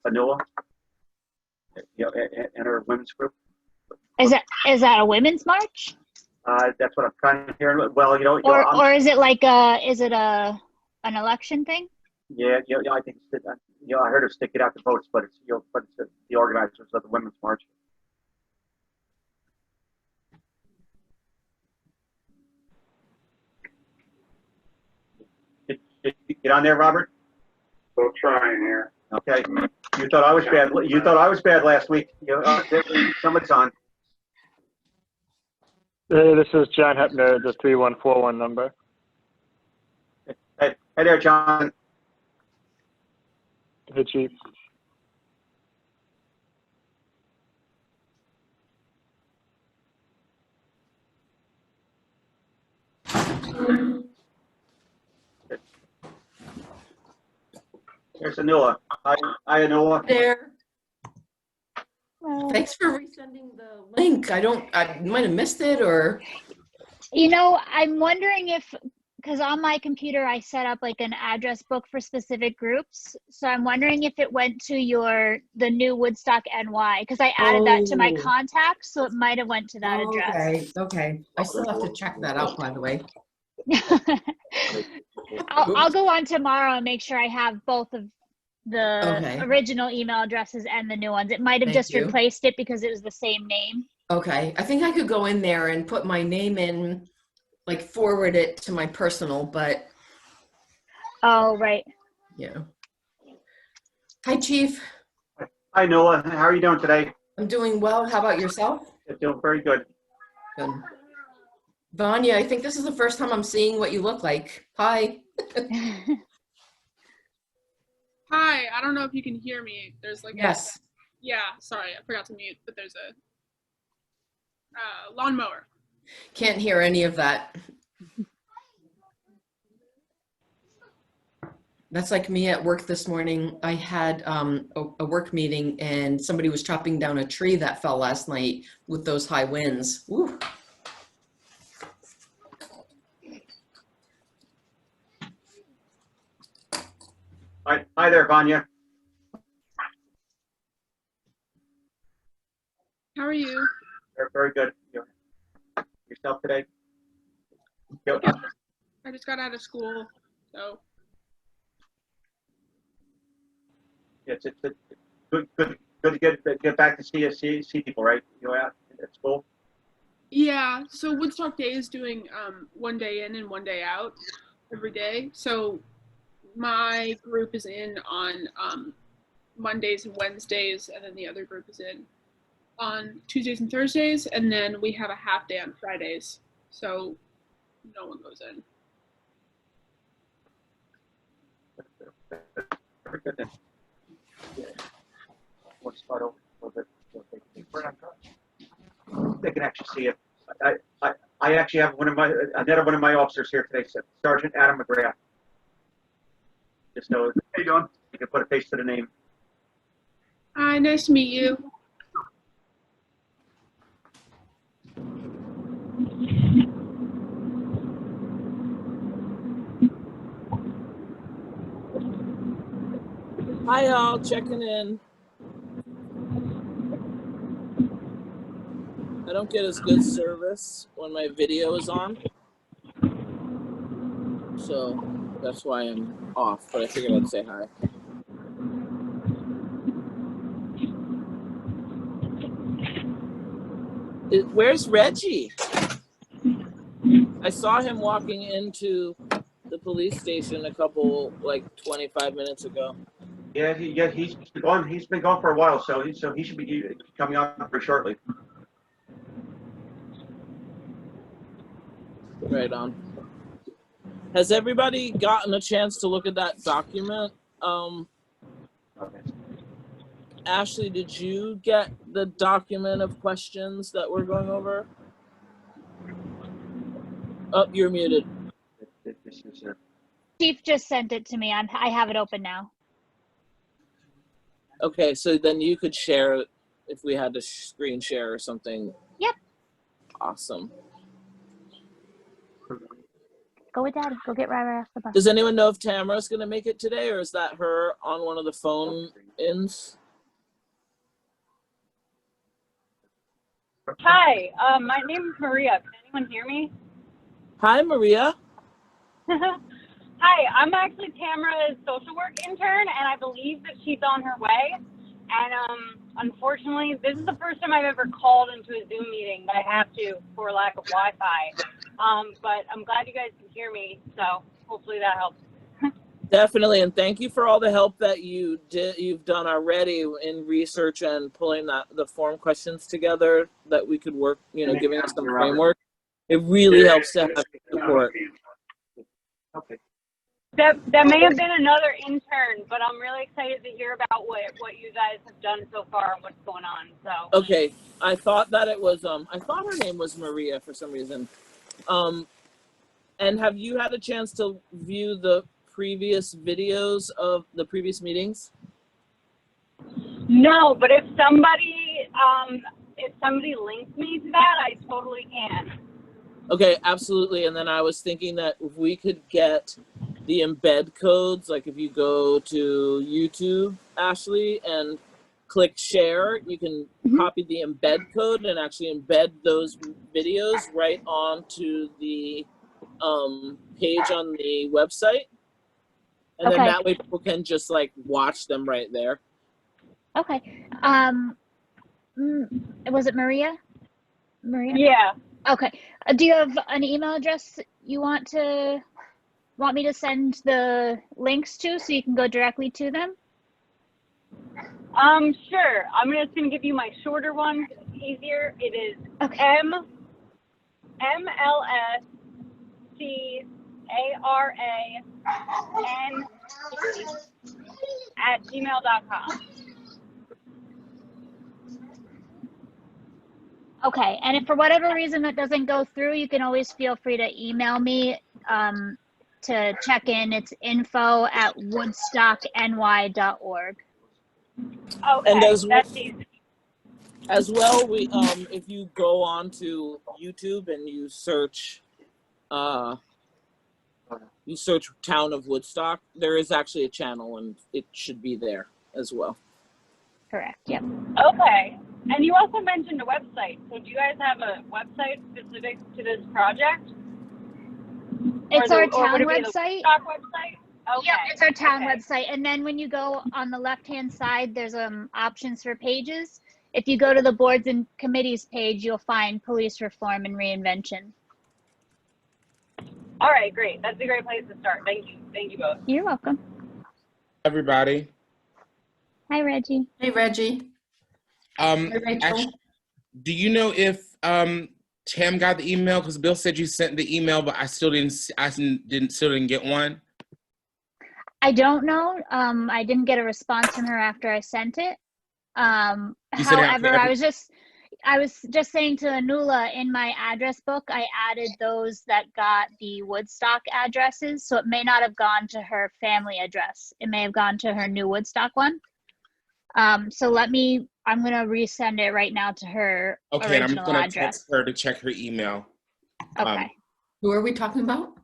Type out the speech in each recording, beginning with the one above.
Anoa, and her women's group. Is that a women's march? That's what I'm kind of hearing. Well, Or is it like an election thing? Yeah, I think I heard her stick it out the votes, but it's the organizers of the women's march. Did you get on there, Robert? Still trying here. Okay. You thought I was bad. You thought I was bad last week. Someone's on. Hey, this is John Hepner, the 3141 number. Hey there, John. Hey, Chief. There's Anoa. Hi, Anoa. There. Thanks for resending the link. I might have missed it, or. I'm wondering because on my computer I set up like an address book for specific groups. So I'm wondering if it went to the new Woodstock NY, because I added that to my contacts, so it might have went to that address. Okay. I still have to check that out, by the way. I'll go on tomorrow and make sure I have both of the original email addresses and the new ones. It might have just replaced it because it was the same name. Okay. I think I could go in there and put my name in, like forward it to my personal, but. Oh, right. Yeah. Hi, Chief. Hi, Noah. How are you doing today? I'm doing well. How about yourself? I'm doing very good. Good. Vanya, I think this is the first time I'm seeing what you look like. Hi. Hi, I don't know if you can hear me. There's like yes. Yeah, sorry, I forgot to mute, but there's a lawnmower. Can't hear any of that. That's like me at work this morning. I had a work meeting and somebody was chopping down a tree that fell last night with those high winds. Woo. Hi there, Vanya. How are you? Very good. Yourself today? Yeah. I just got out of school, so. It's good to get back to see people, right? Out at school. Yeah. So Woodstock Day is doing one day in and one day out every day. So my group is in on Mondays and Wednesdays, and then the other group is in on Tuesdays and Thursdays, and then we have a half day on Fridays. So no one goes in. Very good then. One spot over. They can actually see it. I actually have another one of my officers here today, Sergeant Adam McGrath. Just know, how you doing? You can put a face to the name. Hi, nice to meet you. Hi, all. Checking in. I don't get as good service when my video is on, so that's why I'm off, but I figured I'd say hi. Where's Reggie? I saw him walking into the police station a couple, 25 minutes ago. Yeah, he's been gone. He's been gone for a while, so he should be coming on very shortly. Right on. Has everybody gotten a chance to look at that document? Okay. Ashley, did you get the document of questions that we're going over? Oh, you're muted. Chief just sent it to me. I have it open now. Okay, so then you could share it if we had to screen share or something. Yep. Awesome. Go with Daddy. Go get Rai off the bus. Does anyone know if Tamara's going to make it today, or is that her on one of the phone ins? Hi, my name is Maria. Can anyone hear me? Hi, Maria. Hi, I'm actually Tamara's social work intern, and I believe that she's on her way. And unfortunately, this is the first time I've ever called into a Zoom meeting that I have to for lack of Wi-Fi. But I'm glad you guys can hear me, so hopefully that helps. Definitely, and thank you for all the help that you've done already in research and pulling the form questions together that we could work, giving us some framework. It really helps to have support. Okay. That may have been another intern, but I'm really excited to hear about what you guys have done so far and what's going on. So Okay, I thought that it was I thought her name was Maria for some reason. And have you had a chance to view the previous videos of the previous meetings? no, but if somebody links me to that, I totally can. Okay, absolutely. And then I was thinking that if we could get the embed codes, like if you go to YouTube, Ashley, and click share, you can copy the embed code and actually embed those videos right onto the page on the website. And then that way people can just like watch them right there. Okay. Was it Maria? Maria? Yeah. Okay. Do you have an email address you want me to send the links to so you can go directly to them? Sure. I'm just gonna give you my shorter one. It's easier. It is MLSCARAN@gmail.com. Okay. And if for whatever reason that doesn't go through, you can always feel free to email me to check in. It's info@woodstockny.org. Okay, And that's easy. as well, we if you go on to YouTube and you search Town of Woodstock, there is actually a channel and it should be there as well. Correct. Yep. Okay. And you also mentioned a website. So do you guys have a website specific to this project? It's our town website. Woodstock website? Okay. Yeah, it's our town website. And then when you go on the left-hand side, there's options for pages. If you go to the boards and committees page, you'll find police reform and reinvention. All right, great. That's a great place to start. Thank you. Thank you both. You're welcome. Everybody. Hi, Reggie. Hey, Reggie. Hey, Rachel. Actually, do you know if Tam got the email? Because Bill said you sent the email, but I still didn't. Still didn't get one. I don't know. I didn't get a response from her after I sent it. However, I was just saying to Anula, in my address book, I added those that got the Woodstock addresses. So it may not have gone to her family address. It may have gone to her new Woodstock one. So I'm going to resend it right now to her Okay, and I'm original going to address. text her to check her email. Okay. Who are we talking about?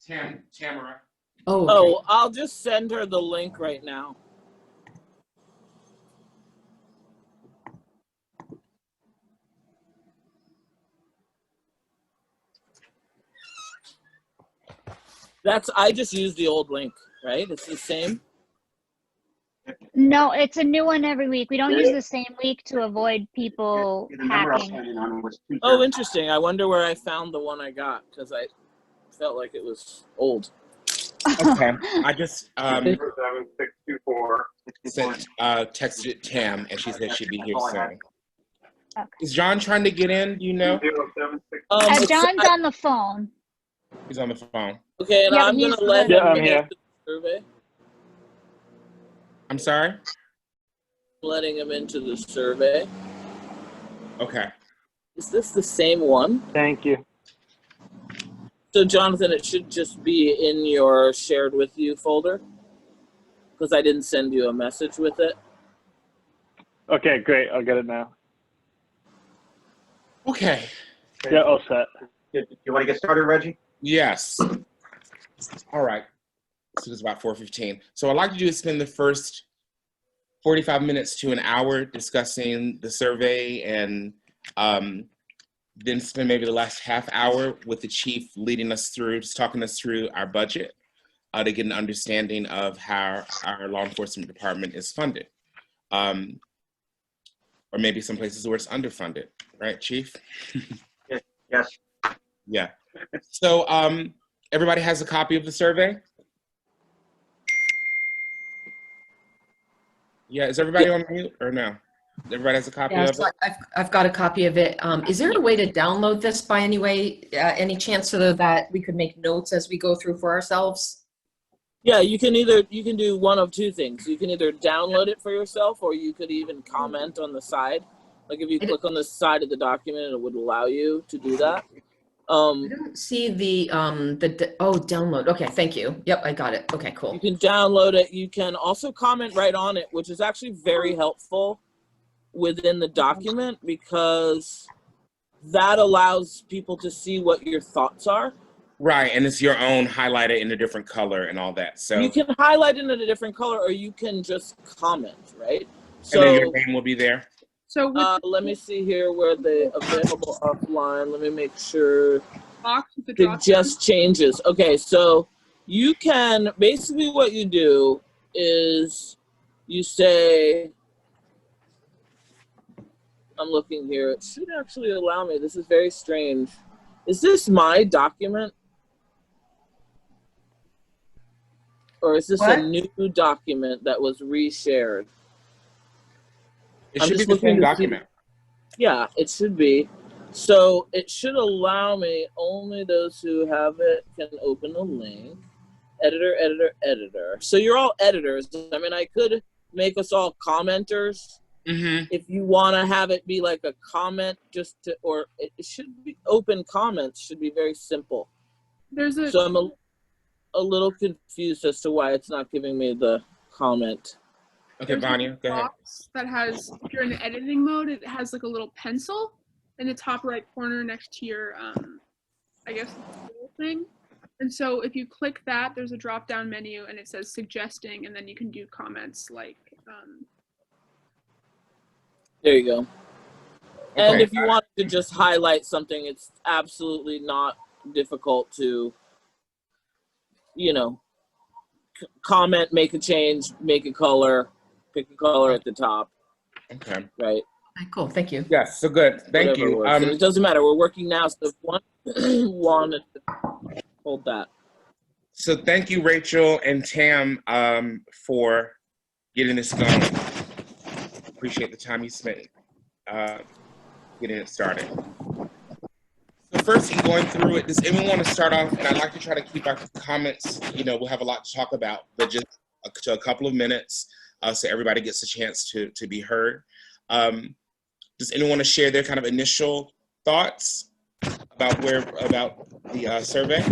Tamara. Oh, okay. Oh, I'll just send her the link right now. I just used the old link, right? It's the same. No, it's a new one every week. We don't use the same week to avoid people hacking. Oh, interesting. I wonder where I found the one I got because I felt like it was old. Okay, I just 7624. texted Tam, and she said she'd be here soon. Okay. Is John trying to get in? Do you know? 076. John's on the phone. He's on the phone. Okay, and Yeah, I'm but going he's to let Yeah, him I'm get here. into the survey. I'm sorry? Letting him into the survey. Okay. Is this the same one? Thank you. So, Jonathan, it should just be in your shared with you folder because I didn't send you a message with it. Okay, great. I'll get it now. Okay. Yeah, all set. Do you want to get started, Reggie? Yes. All right. So it's about 4:15. So what I'd like to do is spend the first 45 minutes to an hour discussing the survey, and then spend maybe the last half hour with the chief leading us through, just talking us through our budget to get an understanding of how our law enforcement department is funded. Or maybe some places where it's underfunded, right, Chief? Yes. Yeah. So everybody has a copy of the survey? Yeah, is everybody on mute or no? Everybody has a copy of Yes, it? I've got a copy of it. Is there a way to download this by any way, any chance so that we could make notes as we go through for ourselves? Yeah, you can do one of two things. You can either download it for yourself, or you could even comment on the side. Like if you click on the side of the document, it would allow you to do that. I don't see download. Okay, thank you. Yep, I got it. Okay, cool. You can download it. You can also comment right on it, which is actually very helpful within the document, because that allows people to see what your thoughts are. Right, and it's your own highlighted in a different color and all that. So you can highlight it in a different color, or you can just comment, right? So and then your name will be there. So let me see here where the available offline. Let me make sure. box with the It drop just changes. Okay, so you can basically what you do is you say, I'm looking here. It should actually allow me. This is very strange. Is this my document? Or is this What? a new document that was reshared? It I'm should be just the looking same to see- document. Yeah, it should be. So it should allow me, only those who have it can open the link. Editor, editor, editor. So you're all editors. I mean, I could make us all commenters. Mm-hmm. If you want to have it be like a comment, or it should be open comments, should be very simple. So I'm a little confused as to why it's not giving me the comment. Okay, Vanya, go ahead. box that has, if you're in the editing mode, it has like a little pencil in the top right corner next to your, I guess, little thing. And so if you click that, there's a drop down menu and it says suggesting, and then you can do comments like, There you go. Okay. And if you want to just highlight something, it's absolutely not difficult to, comment, make a change, make a color, pick a color at the top. Okay. Right. Okay, cool. Thank you. Yes, so good. Thank Whatever you. works. And it doesn't matter. We're working now, so if one wanted to hold that. So thank you, Rachel and Tam, for getting this going. Appreciate the time you spent getting it started. So first, in going through it, does anyone want to start off? And I'd like to try to keep our comments, we'll have a lot to talk about, but just to a couple of minutes so everybody gets a chance to be heard. Does anyone want to share their kind of initial thoughts about the survey?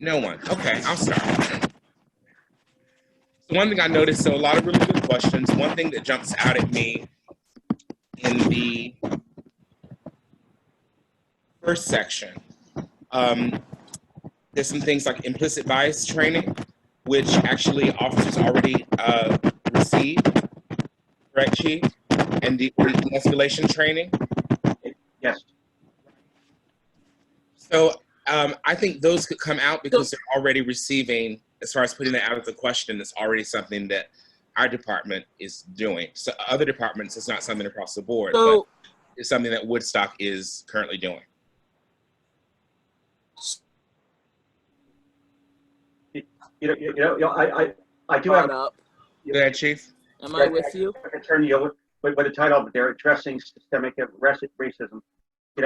No one. Okay, I'll start. One thing I noticed, so a lot of really good questions. One thing that jumps out at me in the first section, there's some things like implicit bias training, which actually officers already receive, correct, Chief? And the de-escalation training. Yes. So I think those could come out because they're already receiving, as far as putting it out of the question, it's already something that our department is doing. So other departments, it's not something across the board, but it's something that Woodstock is currently doing. I do have. Up. Go ahead, Chief. Am I with you? Attorney, with the title, they're addressing systemic racism. I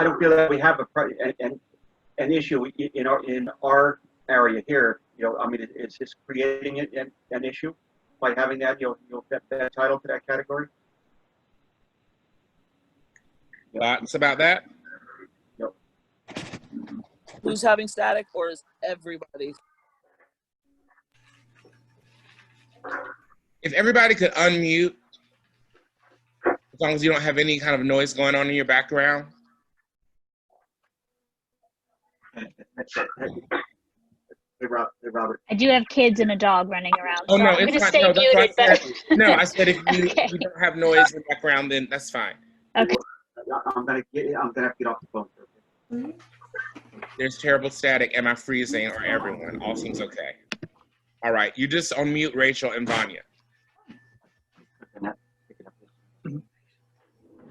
don't feel that we have an issue in our area here. It's just creating an issue by having that that title to that category. Thoughts about that? Who's having static, or is everybody? If everybody could unmute, As long as you don't have any kind of noise going on in your background. Hey, Robert. I do have kids and a dog running around, Oh so no, I'm it's gonna fine. stay No, that's muted. what I said. But No, I said if you Okay. if you don't have noise in the background, then that's fine. Okay. I'm gonna have to get off the phone for a bit. There's terrible static. Am I freezing or everyone? All seems okay. All right, you just on mute, Rachel and Vanya.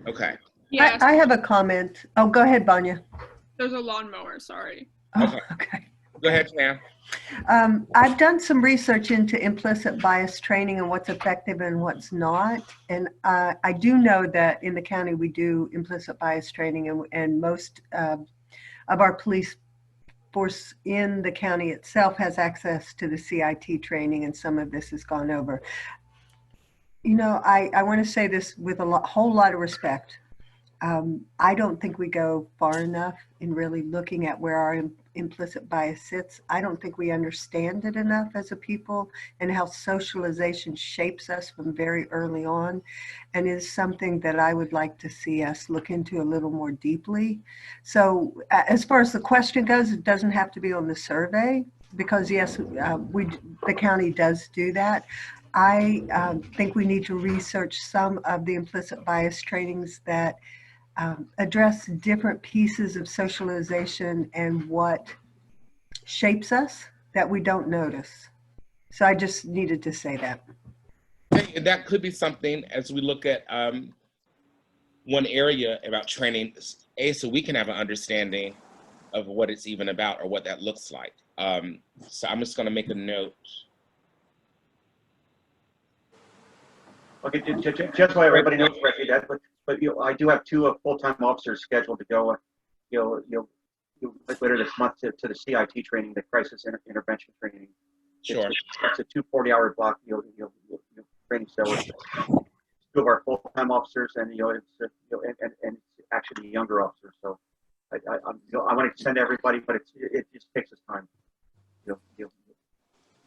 Okay. Yes, I have a comment. Oh, go ahead, Vanya. there's a lawnmower. Sorry. Oh, Okay. okay. Go ahead, Pam. I've done some research into implicit bias training and what's effective and what's not. And I do know that in the county we do implicit bias training, and most of our police force in the county itself has access to the CIT training, and some of this has gone over. You know, I want to say this with a whole lot of respect. I don't think we go far enough in really looking at where our implicit bias sits. I don't think we understand it enough as a people, and how socialization shapes us from very early on, and is something that I would like to see us look into a little more deeply. So as far as the question goes, it doesn't have to be on the survey, because yes, the county does do that. I think we need to research some of the implicit bias trainings that address different pieces of socialization and what shapes us that we don't notice. So I just needed to say that. And that could be something as we look at one area about training, so we can have an understanding of what it's even about or what that looks like. So I'm just going to make a note. Okay, just so everybody knows, Reggie, that, but you know, I do have 2 full-time officers scheduled to go, later this month to the CIT training, the crisis intervention training. Sure. It's a 2 40-hour block, training. So it's 2 of our full-time officers, and it's and it's actually younger officers. So I want to send everybody, but it just takes us time.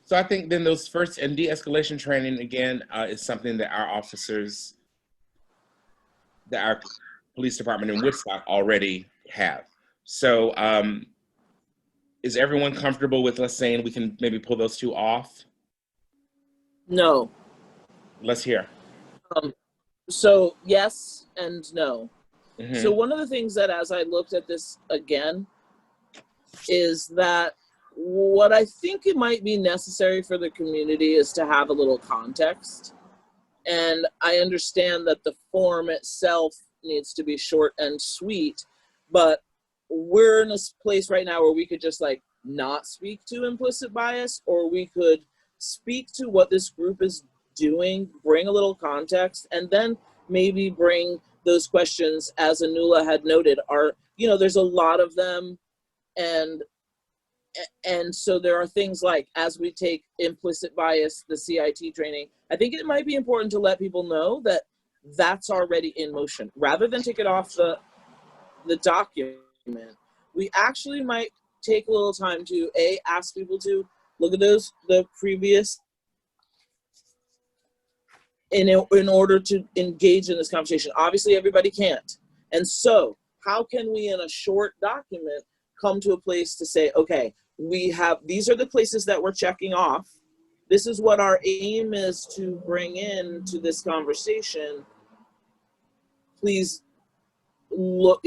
So I think then those first and de-escalation training, again, is something that our officers, that our police department in Woodstock already have. So is everyone comfortable with us saying we can maybe pull those 2 off? No. Let's hear. So yes and no. Mm-hmm. So one of the things that as I looked at this again is that what I think it might be necessary for the community is to have a little context. And I understand that the form itself needs to be short and sweet, but we're in a place right now where we could just like not speak to implicit bias, or we could speak to what this group is doing, bring a little context, and then maybe bring those questions, as Anula had noted, are, there's a lot of them. And so there are things like, as we take implicit bias, the CIT training, I think it might be important to let people know that that's already in motion. Rather than take it off the document, we actually might take a little time to ask people to look at the previous, in order to engage in this conversation. Obviously everybody can't. And so how can we in a short document come to a place to say, okay, these are the places that we're checking off. This is what our aim is to bring into this conversation. Please look,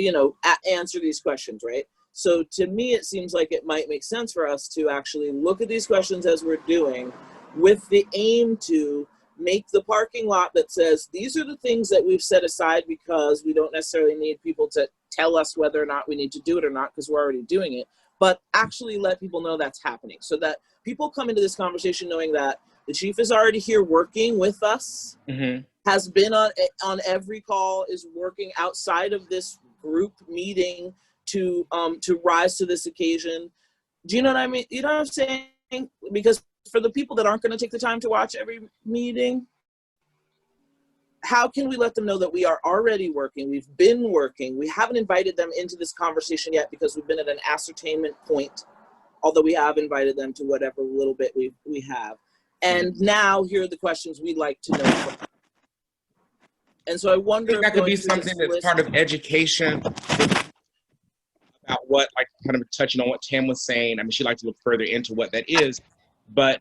answer these questions, right? So to me, it seems like it might make sense for us to actually look at these questions as we're doing, with the aim to make the parking lot that says, these are the things that we've set aside because we don't necessarily need people to tell us whether or not we need to do it or not, because we're already doing it, but actually let people know that's happening, so that people come into this conversation knowing that the chief is already here working with us, Mm-hmm. has been on every call, is working outside of this group meeting to rise to this occasion. Do you know what I mean? You know what I'm saying? Because for the people that aren't going to take the time to watch every meeting, how can we let them know that we are already working? We've been working. We haven't invited them into this conversation yet because we've been at an ascertainment point, although we have invited them to whatever little bit we have. And now here are the questions we'd like to know. And so I wonder if that could going be through this something that's list- part of education about what, like kind of touching on what Tam was saying. I mean, she'd like to look further into what that is, but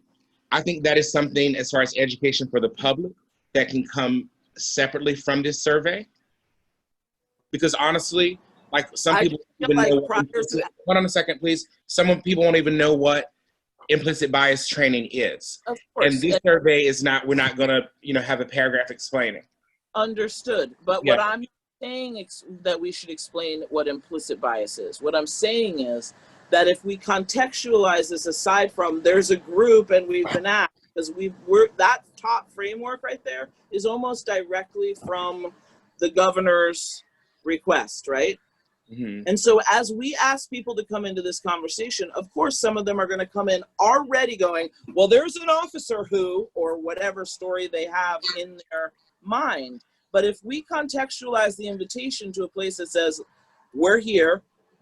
I think that is something as far as education for the public that can come separately from this survey. Because honestly, like some I people feel even like know prior what to- hold on a second, please. Some people won't even know what implicit bias training is. Of course. And this survey is not, we're not gonna, have a paragraph explaining. Understood. But Yeah. what I'm saying that we should explain what implicit bias is. What I'm saying is that if we contextualize this aside from there's a group and we've been asked, because we're that top framework right there is almost directly from the governor's request, right? Mm-hmm. And so as we ask people to come into this conversation, of course, some of them are going to come in already going, well, there's an officer who, or whatever story they have in their mind. But if we contextualize the invitation to a place that says, we're here,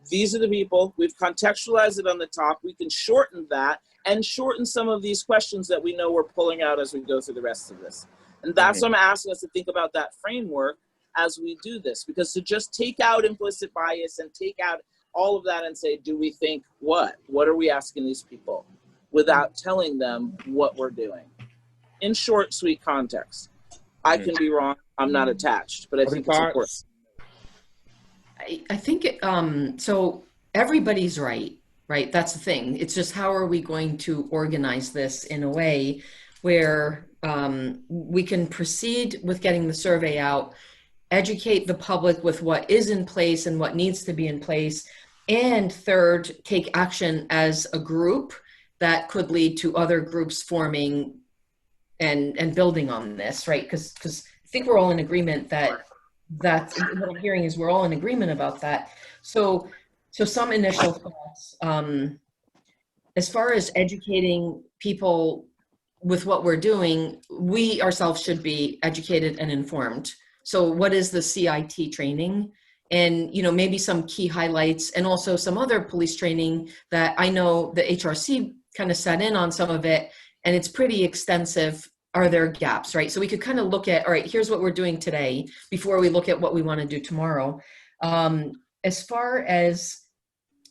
these are the people, we've contextualized it on the top, we can shorten that and shorten some of these questions that we know we're pulling out as we go through the rest of this. And that's what I'm asking us to think about that framework as we do this, because to just take out implicit bias and take out all of that and say, do we think what? What are we asking these people without telling them what we're doing? In short, sweet context. I can be wrong. I'm not attached, but I think it's important. I think so everybody's right? That's the thing. It's just how are we going to organize this in a way where we can proceed with getting the survey out, educate the public with what is in place and what needs to be in place, and third, take action as a group that could lead to other groups forming and building on this, right? Because I think we're all in agreement that's what I'm hearing is we're all in agreement about that. So some initial thoughts. As far as educating people with what we're doing, we ourselves should be educated and informed. So what is the CIT training? And, maybe some key highlights and also some other police training that I know the HRC kind of set in on some of it, and it's pretty extensive. Are there gaps, right? So we could kind of look at, all right, here's what we're doing today before we look at what we want to do tomorrow. As far as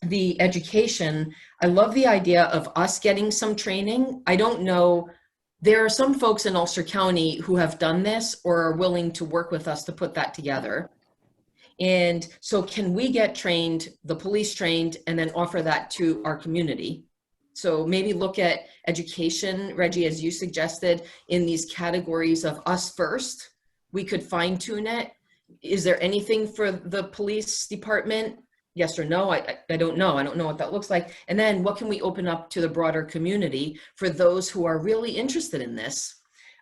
the education, I love the idea of us getting some training. I don't know, there are some folks in Ulster County who have done this or are willing to work with us to put that together. And so can we get trained, the police trained, and then offer that to our community? So maybe look at education, Reggie, as you suggested, in these categories of us first. We could fine tune it. Is there anything for the police department? Yes or no? I don't know. I don't know what that looks like. And then what can we open up to the broader community for those who are really interested in this?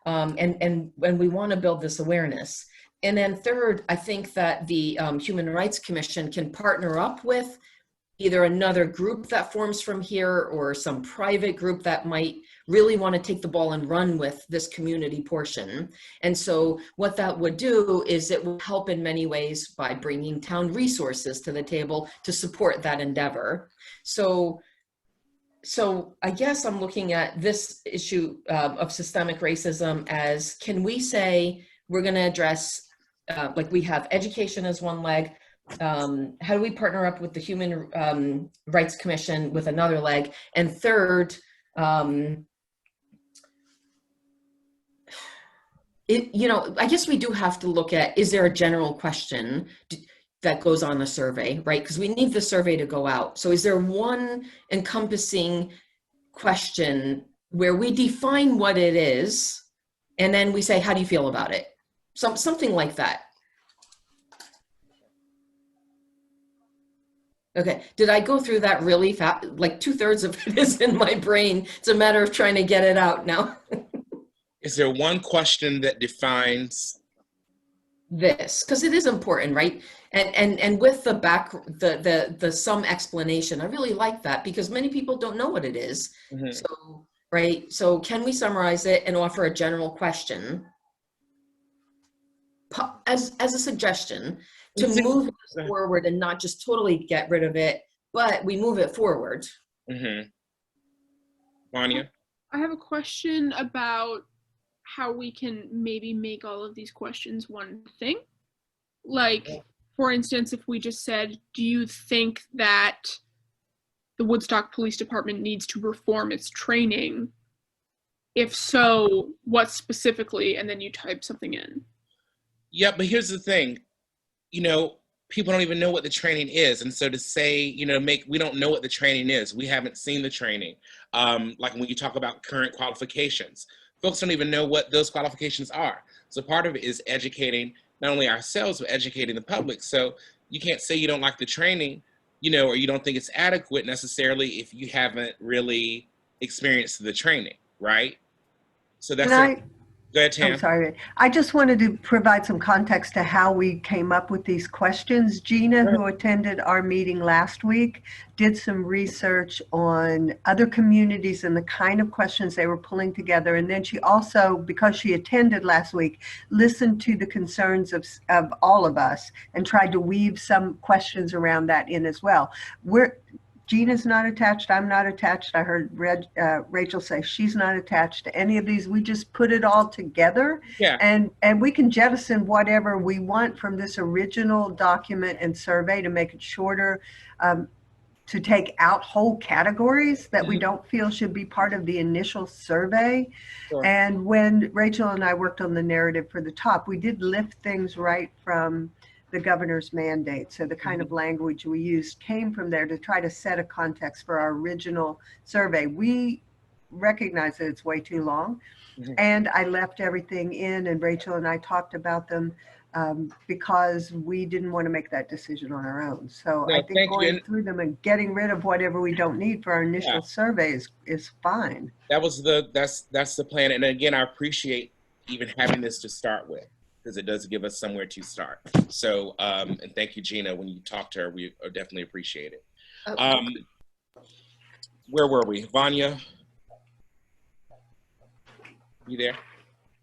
And we want to build this awareness. And then third, I think that the Human Rights Commission can partner up with either another group that forms from here or some private group that might really want to take the ball and run with this community portion. And so what that would do is it will help in many ways by bringing town resources to the table to support that endeavor. So I guess I'm looking at this issue of systemic racism as, can we say we're going to address, like we have education as one leg, how do we partner up with the Human Rights Commission with another leg? And third, I guess we do have to look at, is there a general question that goes on the survey, right? Because we need the survey to go out. So is there one encompassing question where we define what it is, and then we say, how do you feel about it? Something like that. Okay, did I go through that really fast? Like 2/3 of it is in my brain. It's a matter of trying to get it out now. Is there one question that defines this? Because it is important, right? And with the some explanation, I really like that because many people don't know what it is. Mm-hmm. So, right, so can we summarize it and offer a general question as a suggestion to move it forward and not just totally get rid of it, but we move it forward. Mm-hmm. Vanya? I have a question about how we can maybe make all of these questions one thing. Like, for instance, if we just said, do you think that the Woodstock Police Department needs to reform its training? If so, what specifically? And then you type something in. Yeah, but here's the thing, you know, people don't even know what the training is. And so to say, you know, we don't know what the training is. We haven't seen the training. Like when you talk about current qualifications, folks don't even know what those qualifications are. So part of it is educating not only ourselves, but educating the public. So you can't say you don't like the training, you know, or you don't think it's adequate necessarily if you haven't really experienced the training, right? So that's it. Go ahead, Tam. I'm sorry. I just wanted to provide some context to how we came up with these questions. Gina, who attended our meeting last week, did some research on other communities and the kind of questions they were pulling together. And then she also, because she attended last week, listened to the concerns of all of us and tried to weave some questions around that in as well. Gina's not attached. I'm not attached. I heard Rachel say she's not attached to any of these. We just put it all together, and we can jettison whatever we want from this original document and survey to make it shorter, to take out whole categories that we don't feel should be part of the initial survey. Sure. And when Rachel and I worked on the narrative for the top, we did lift things right from the governor's mandate. So the kind of language we used came from there to try to set a context for our original survey. We recognize that it's way too long, and I left everything in, and Rachel and I talked about them because we didn't want to make that decision on our own. So I think going through them and getting rid of whatever we don't need for our initial survey is fine. That's the plan. And again, I appreciate even having this to start with, because it does give us somewhere to start. So, and thank you, Gina. When you talk to her, we definitely appreciate it. Where were we? Vanya? You there?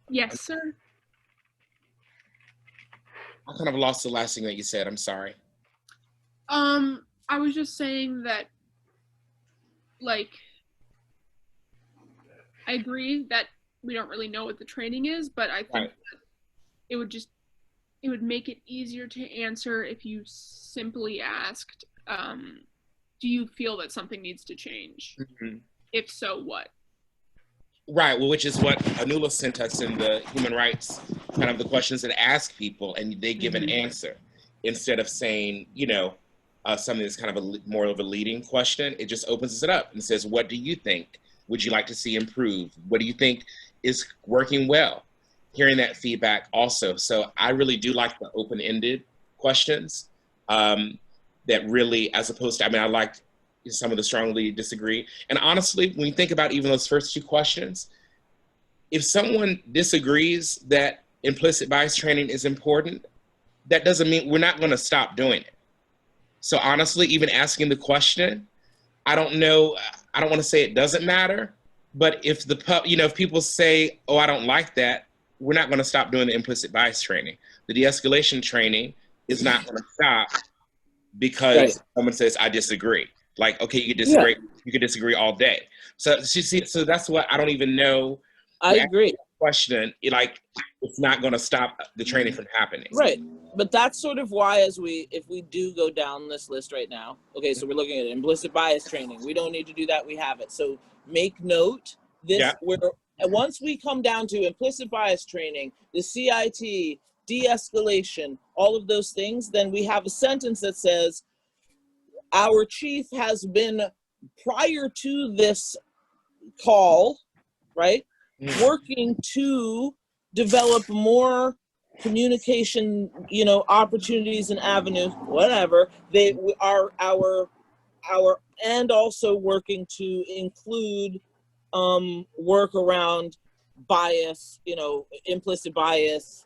Yes, sir. I kind of lost the last thing that you said. I'm sorry. I was just saying that, like, I agree that we don't really know what the training is, but I think that it would make it easier to answer if you simply asked, do you feel that something needs to change? If so, what? Right, well, which is what Anula sent us in the human rights, kind of the questions that ask people, and they give an answer. Instead of saying, you know, something that's kind of more of a leading question, it just opens it up and says, what do you think? Would you like to see improved? What do you think is working well? Hearing that feedback also. So I really do like the open-ended questions that really, as opposed to, I mean, I liked some of the strongly disagree. And honestly, when you think about even those first two questions, if someone disagrees that implicit bias training is important, that doesn't mean we're not going to stop doing it. So honestly, even asking the question, I don't know, I don't want to say it doesn't matter, but if if people say, oh, I don't like that, we're not going to stop doing the implicit bias training. The de-escalation training is not going to stop because someone says, I disagree. Like, okay, you could disagree. You could disagree all day. So that's what I don't even know. I agree. Question, like, it's not going to stop the training from happening. Right, but that's sort of why, if we do go down this list right now, okay, so we're looking at implicit bias training. We don't need to do that. We have it. So make note this. And once we come down to implicit bias training, the CIT, de-escalation, all of those things, then we have a sentence that says, our chief has been, prior to this call, right, working to develop more communication, opportunities and avenues, whatever. They are and also working to include work around bias, implicit bias,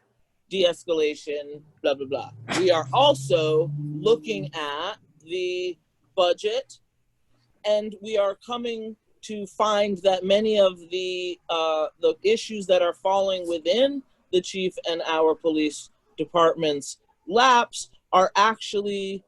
de-escalation, blah, blah, blah. We are also looking at the budget, and we are coming to find that many of the issues that are falling within the chief and our police department's laps are actually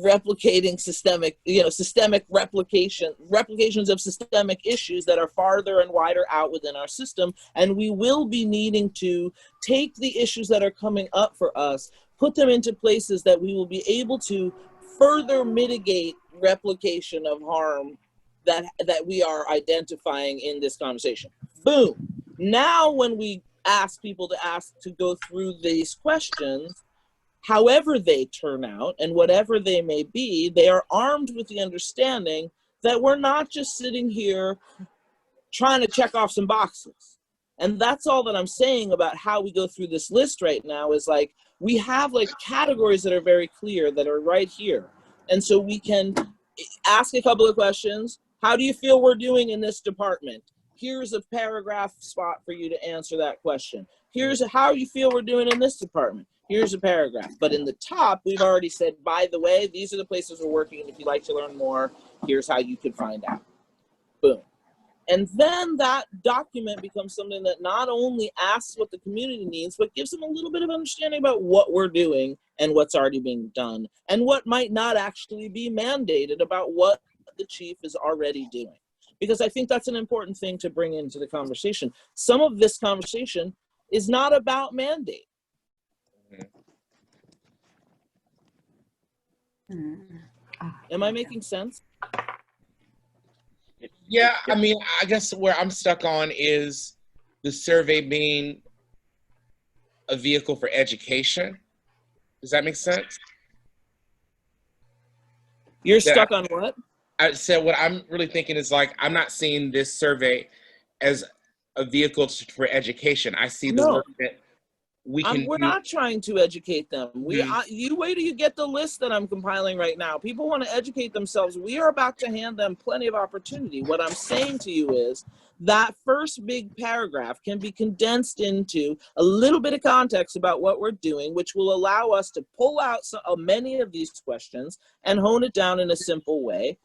replicating systemic replications of systemic issues that are farther and wider out within our system. And we will be needing to take the issues that are coming up for us, put them into places that we will be able to further mitigate replication of harm that we are identifying in this conversation. Boom. Now, when we ask people to go through these questions, however they turn out and whatever they may be, they are armed with the understanding that we're not just sitting here trying to check off some boxes. And that's all that I'm saying about how we go through this list right now is like, we have like categories that are very clear that are right here. And so we can ask a couple of questions. How do you feel we're doing in this department? Here's a paragraph spot for you to answer that question. Here's how you feel we're doing in this department. Here's a paragraph. But in the top, we've already said, by the way, these are the places we're working. And if you'd like to learn more, here's how you can find out. Boom. And then that document becomes something that not only asks what the community needs, but gives them a little bit of understanding about what we're doing and what's already being done and what might not actually be mandated about what the chief is already doing. Because I think that's an important thing to bring into the conversation. Some of this conversation is not about mandate. Am I making sense? Yeah, I mean, I guess where I'm stuck on is the survey being a vehicle for education. Does that make sense? You're stuck on what? I said what I'm really thinking is like, I'm not seeing this survey as a vehicle for education. I see the work that we can we're do. not trying to educate them. You wait till you get the list that I'm compiling right now. People want to educate themselves. We are about to hand them plenty of opportunity. What I'm saying to you is that first big paragraph can be condensed into a little bit of context about what we're doing, which will allow us to pull out many of these questions and hone it down in a simple way.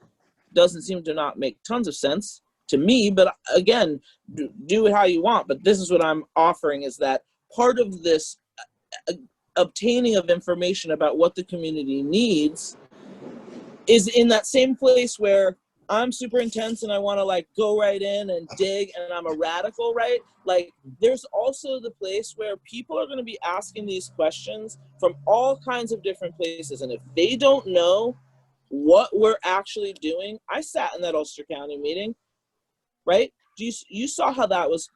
Doesn't seem to not make tons of sense to me, but again, do it how you want. But this is what I'm offering, is that part of this obtaining of information about what the community needs is in that same place where I'm super intense and I want to like go right in and dig and I'm a radical, right? Like there's also the place where people are going to be asking these questions from all kinds of different places. And if they don't know what we're actually doing, I sat in that Ulster County meeting, right? You saw how that was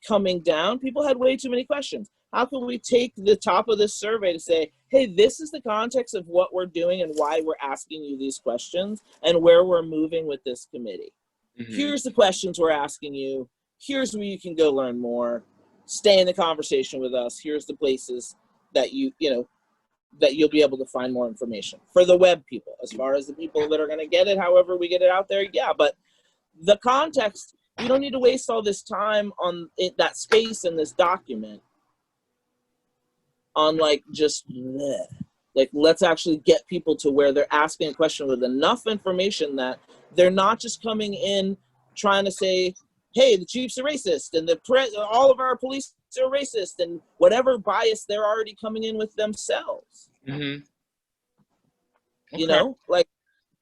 coming down. People had way too many questions. How can we take the top of this survey to say, hey, this is the context of what we're doing and why we're asking you these questions and where we're moving with this committee. Here's the questions we're asking you. Here's where you can go learn more. Stay in the conversation with us. Here's the places that that you'll be able to find more information. For the web people, as far as the people that are going to get it, however we get it out there, yeah, but the context, we don't need to waste all this time on that space in this document on like just bleh. Like let's actually get people to where they're asking a question with enough information that they're not just coming in trying to say, hey, the chief's a racist and all of our police are racist, and whatever bias they're already coming in with themselves. Okay. You know, like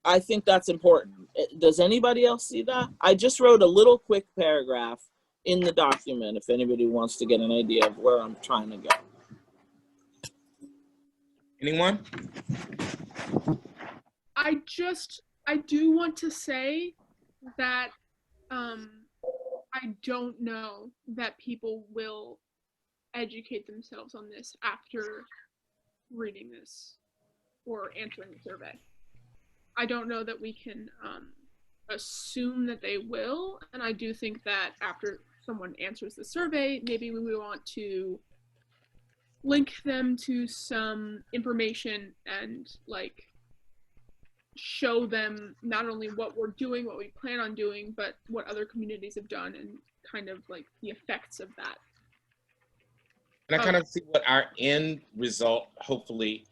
I think that's important. Does anybody else see that? I just wrote a little quick paragraph in the document if anybody wants to get an idea of where I'm trying to go. Anyone? I do want to say that I don't know that people will educate themselves on this after reading this or answering the survey. I don't know that we can assume that they will, and I do think that after someone answers the survey, maybe we want to link them to some information and like show them not only what we're doing, what we plan on doing, but what other communities have done and kind of like the effects of that. And I kind of see what our end result, hopefully,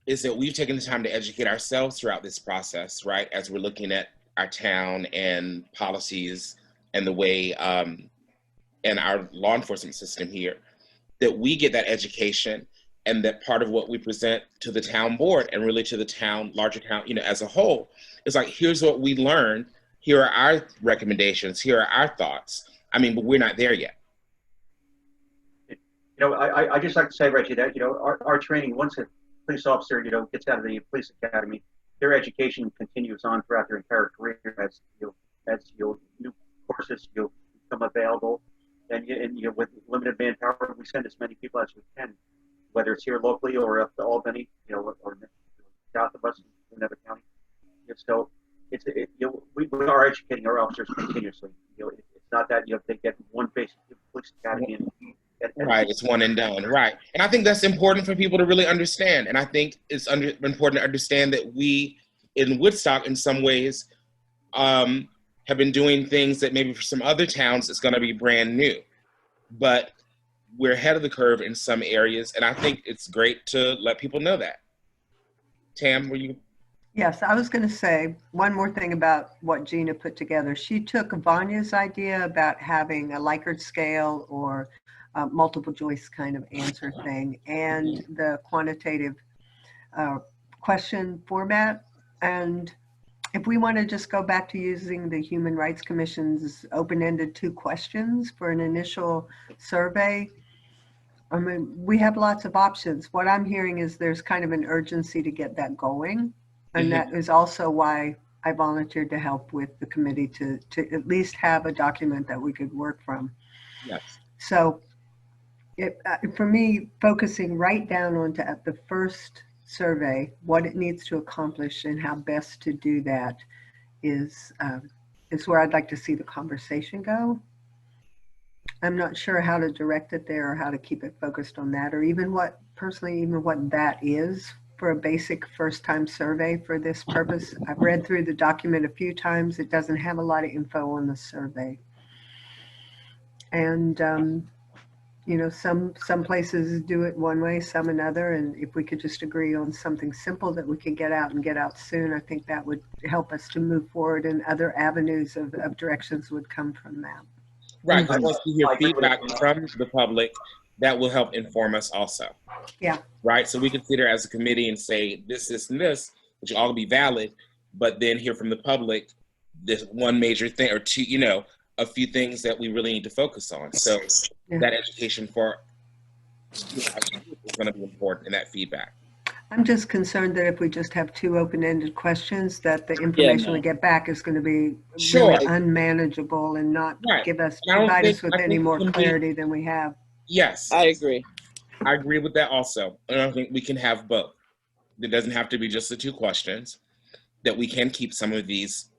is that we've taken the time to educate ourselves throughout this process, right? As we're looking at our town and policies and the way, and our law enforcement system here, that we get that education and that part of what we present to the town board and really to the town, larger town, as a whole, is like, here's what we learned. Here are our recommendations. Here are our thoughts. I mean, but we're not there yet. I just like to say, Reggie, that, our training, once a police officer, gets out of the police academy, their education continues on throughout their entire career as new courses become available. And with limited manpower, we send as many people as we can, whether it's here locally or up to Albany, or south of us in another county. So we are educating our officers continuously. It's not that they get one basic police academy and right, it's one and done, right? And I think that's important for people to really understand. And I think it's important to understand that we in Woodstock, in some ways, have been doing things that maybe for some other towns it's going to be brand new, but we're ahead of the curve in some areas, and I think it's great to let people know that. Tam, were you? Yes, I was going to say one more thing about what Gina put together. She took Vanya's idea about having a Likert scale or multiple choice kind of answer thing and the quantitative question format. And if we want to just go back to using the Human Rights Commission's open-ended 2 questions for an initial survey, I mean, we have lots of options. What I'm hearing is there's kind of an urgency to get that going. And that is also why I volunteered to help with the committee to at least have a document that we could work from. Yes. So for me, focusing right down onto at the first survey, what it needs to accomplish and how best to do that is where I'd like to see the conversation go. I'm not sure how to direct it there or how to keep it focused on that, or even what that is for a basic first-time survey for this purpose. I've read through the document a few times. It doesn't have a lot of info on the survey. And some places do it one way, some another, and if we could just agree on something simple that we can get out soon, I think that would help us to move forward, and other avenues of directions would come from that. Right, because once we hear feedback from the public, that will help inform us also. Yeah. Right, so we can sit here as a committee and say this, this, and this, which all be valid, but then hear from the public this one major thing or two, a few things that we really need to focus on. So that education for is going to be important in that feedback. I'm just concerned that if we just have 2 open-ended questions, that the information we get back is going to be really unmanageable and not provide us with any more clarity than we have. Yes. I agree. I agree with that also. And I think we can have both. It doesn't have to be just the 2 questions, that we can keep some of these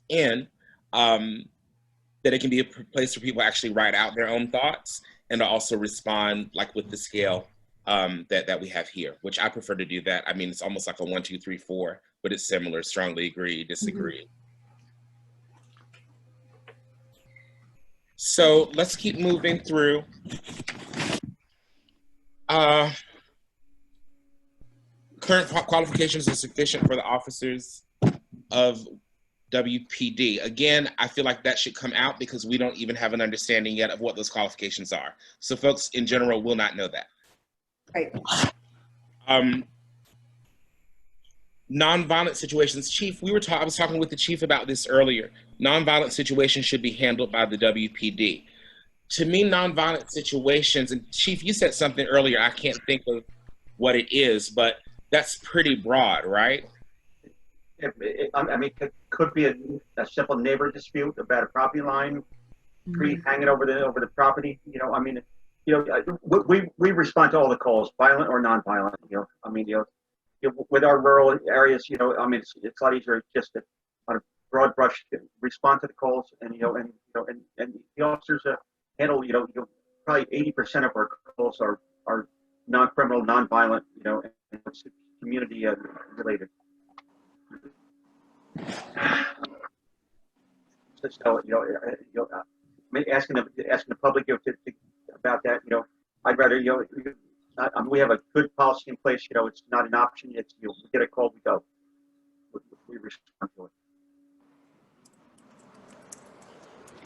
in, that it can be a place for people to actually write out their own thoughts and to also respond like with the scale that we have here, which I prefer to do that. I mean, it's almost like a 1, 2, 3, 4, but it's similar, strongly agree, disagree. So let's keep moving through. Current qualifications are sufficient for the officers of WPD. Again, I feel like that should come out because we don't even have an understanding yet of what those qualifications are. So folks in general will not know that. Right. Nonviolent situations. Chief, I was talking with the chief about this earlier. Nonviolent situations should be handled by the WPD. To me, nonviolent situations, and Chief, you said something earlier, I can't think of what it is, but that's pretty broad, right? I mean, it could be a simple neighbor dispute about a property line, tree hanging over the property. I mean, we respond to all the calls, violent or non-violent. I mean, with our rural areas, I mean, it's a lot easier just to, on a broad brush, respond to the calls, and and the officers handle, probably 80% of our calls are non-criminal, non-violent, and it's community related. So, asking the public about that, I'd rather, we have a good policy in place. It's not an option. It's we get a call, we go. We respond to it.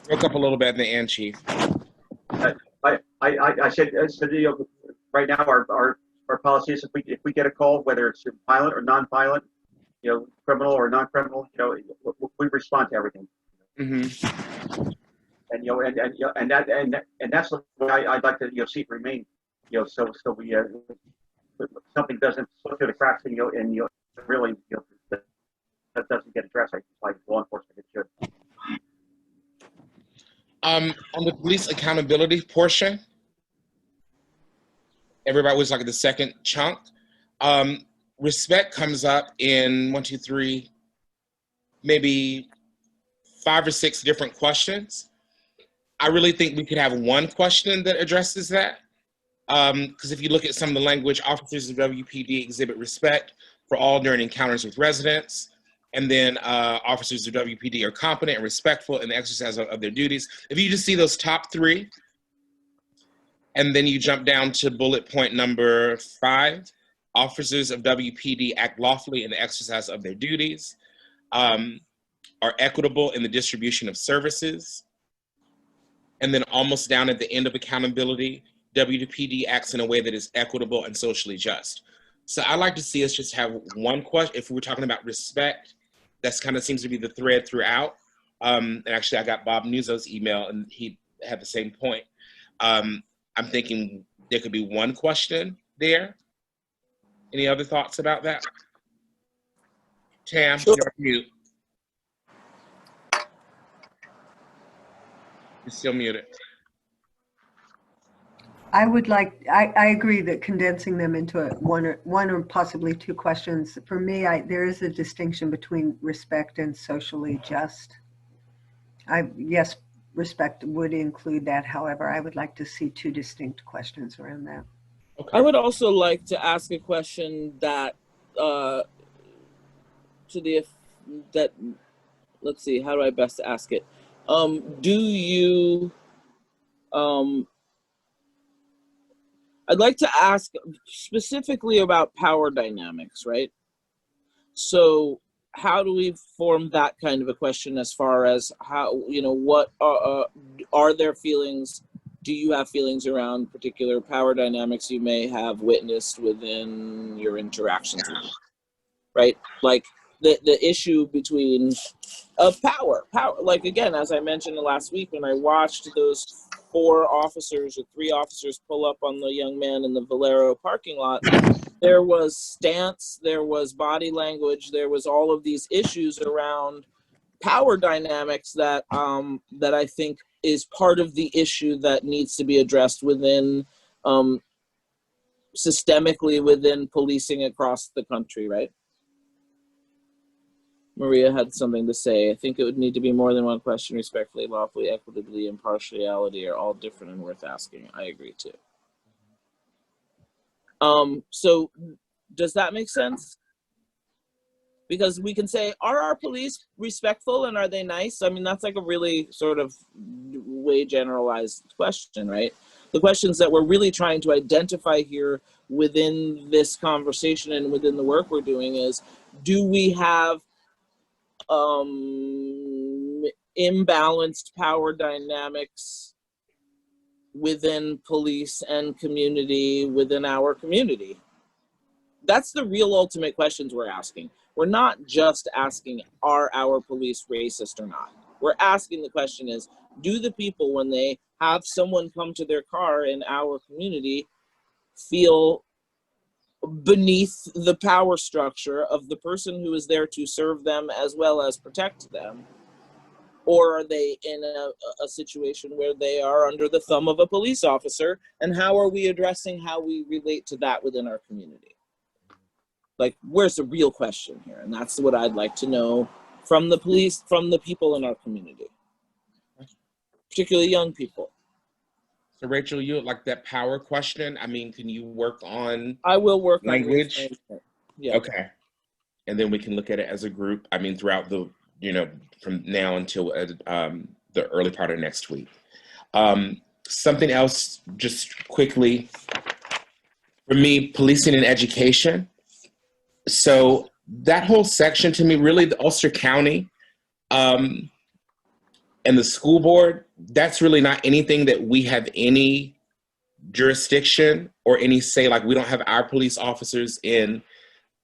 Broke up a little bit at the end, Chief. I said right now our policy is if we get a call, whether it's violent or non-violent, criminal or non-criminal, we respond to everything. Mm-hmm. And that's the way I'd like to see it remain. So we something doesn't slip through the cracks and really that doesn't get addressed like law enforcement it should. On the police accountability portion, everybody was like the second chunk. Respect comes up in 1, 2, 3, maybe 5 or 6 different questions. I really think we could have one question that addresses that. Because if you look at some of the language, officers of WPD exhibit respect for all during encounters with residents. And then officers of WPD are competent and respectful in the exercise of their duties. If you just see those top 3, and then you jump down to bullet point number 5, officers of WPD act lawfully in the exercise of their duties, are equitable in the distribution of services. And then almost down at the end of accountability, WPD acts in a way that is equitable and socially just. So I'd like to see us just have one question. If we were talking about respect, that's kind of seems to be the thread throughout. And actually I got Bob Nuzzo's email and he had the same point. I'm thinking there could be one question there. Any other thoughts about that? Tam, Sure. you're on mute. You're still muted. I would like, I agree that condensing them into one or possibly 2 questions, for me, there is a distinction between respect and socially just. Yes, respect would include that. However, I would like to see 2 distinct questions around that. Okay. I would also like to ask a question that, let's see, how do I best ask it? I'd like to ask specifically about power dynamics, right? So how do we form that kind of a question as far as how, what are there feelings? Do you have feelings around particular power dynamics you may have witnessed within your interactions with them, right? Like the issue between power, like again, as I mentioned last week when I watched those 4 officers or 3 officers pull up on the young man in the Valero parking lot, there was stance, there was body language, there was all of these issues around power dynamics that that I think is part of the issue that needs to be addressed within systemically within policing across the country, right? Maria had something to say. I think it would need to be more than one question. Respectfully, lawfully, equitably, impartiality are all different and worth asking. I agree too. So does that make sense? Because we can say, are our police respectful and are they nice? I mean, that's like a really sort of way generalized question, right? The questions that we're really trying to identify here within this conversation and within the work we're doing is, do we have imbalanced power dynamics within police and community within our community? That's the real ultimate questions we're asking. We're not just asking, are our police racist or not? We're asking the question is, do the people, when they have someone come to their car in our community, feel beneath the power structure of the person who is there to serve them as well as protect them? Or are they in a situation where they are under the thumb of a police officer? And how are we addressing how we relate to that within our community? Like, where's the real question here? And that's what I'd like to know from the police, from the people in our community, particularly young people. So Rachel, you like that power question? I mean, can you work on I will work language? On yeah. Okay. And then we can look at it as a group. I mean, throughout the, from now until the early part of next week. Something else, just quickly, for me, policing and education. So that whole section to me, really the Ulster County and the school board, that's really not anything that we have any jurisdiction or any say, like we don't have our police officers in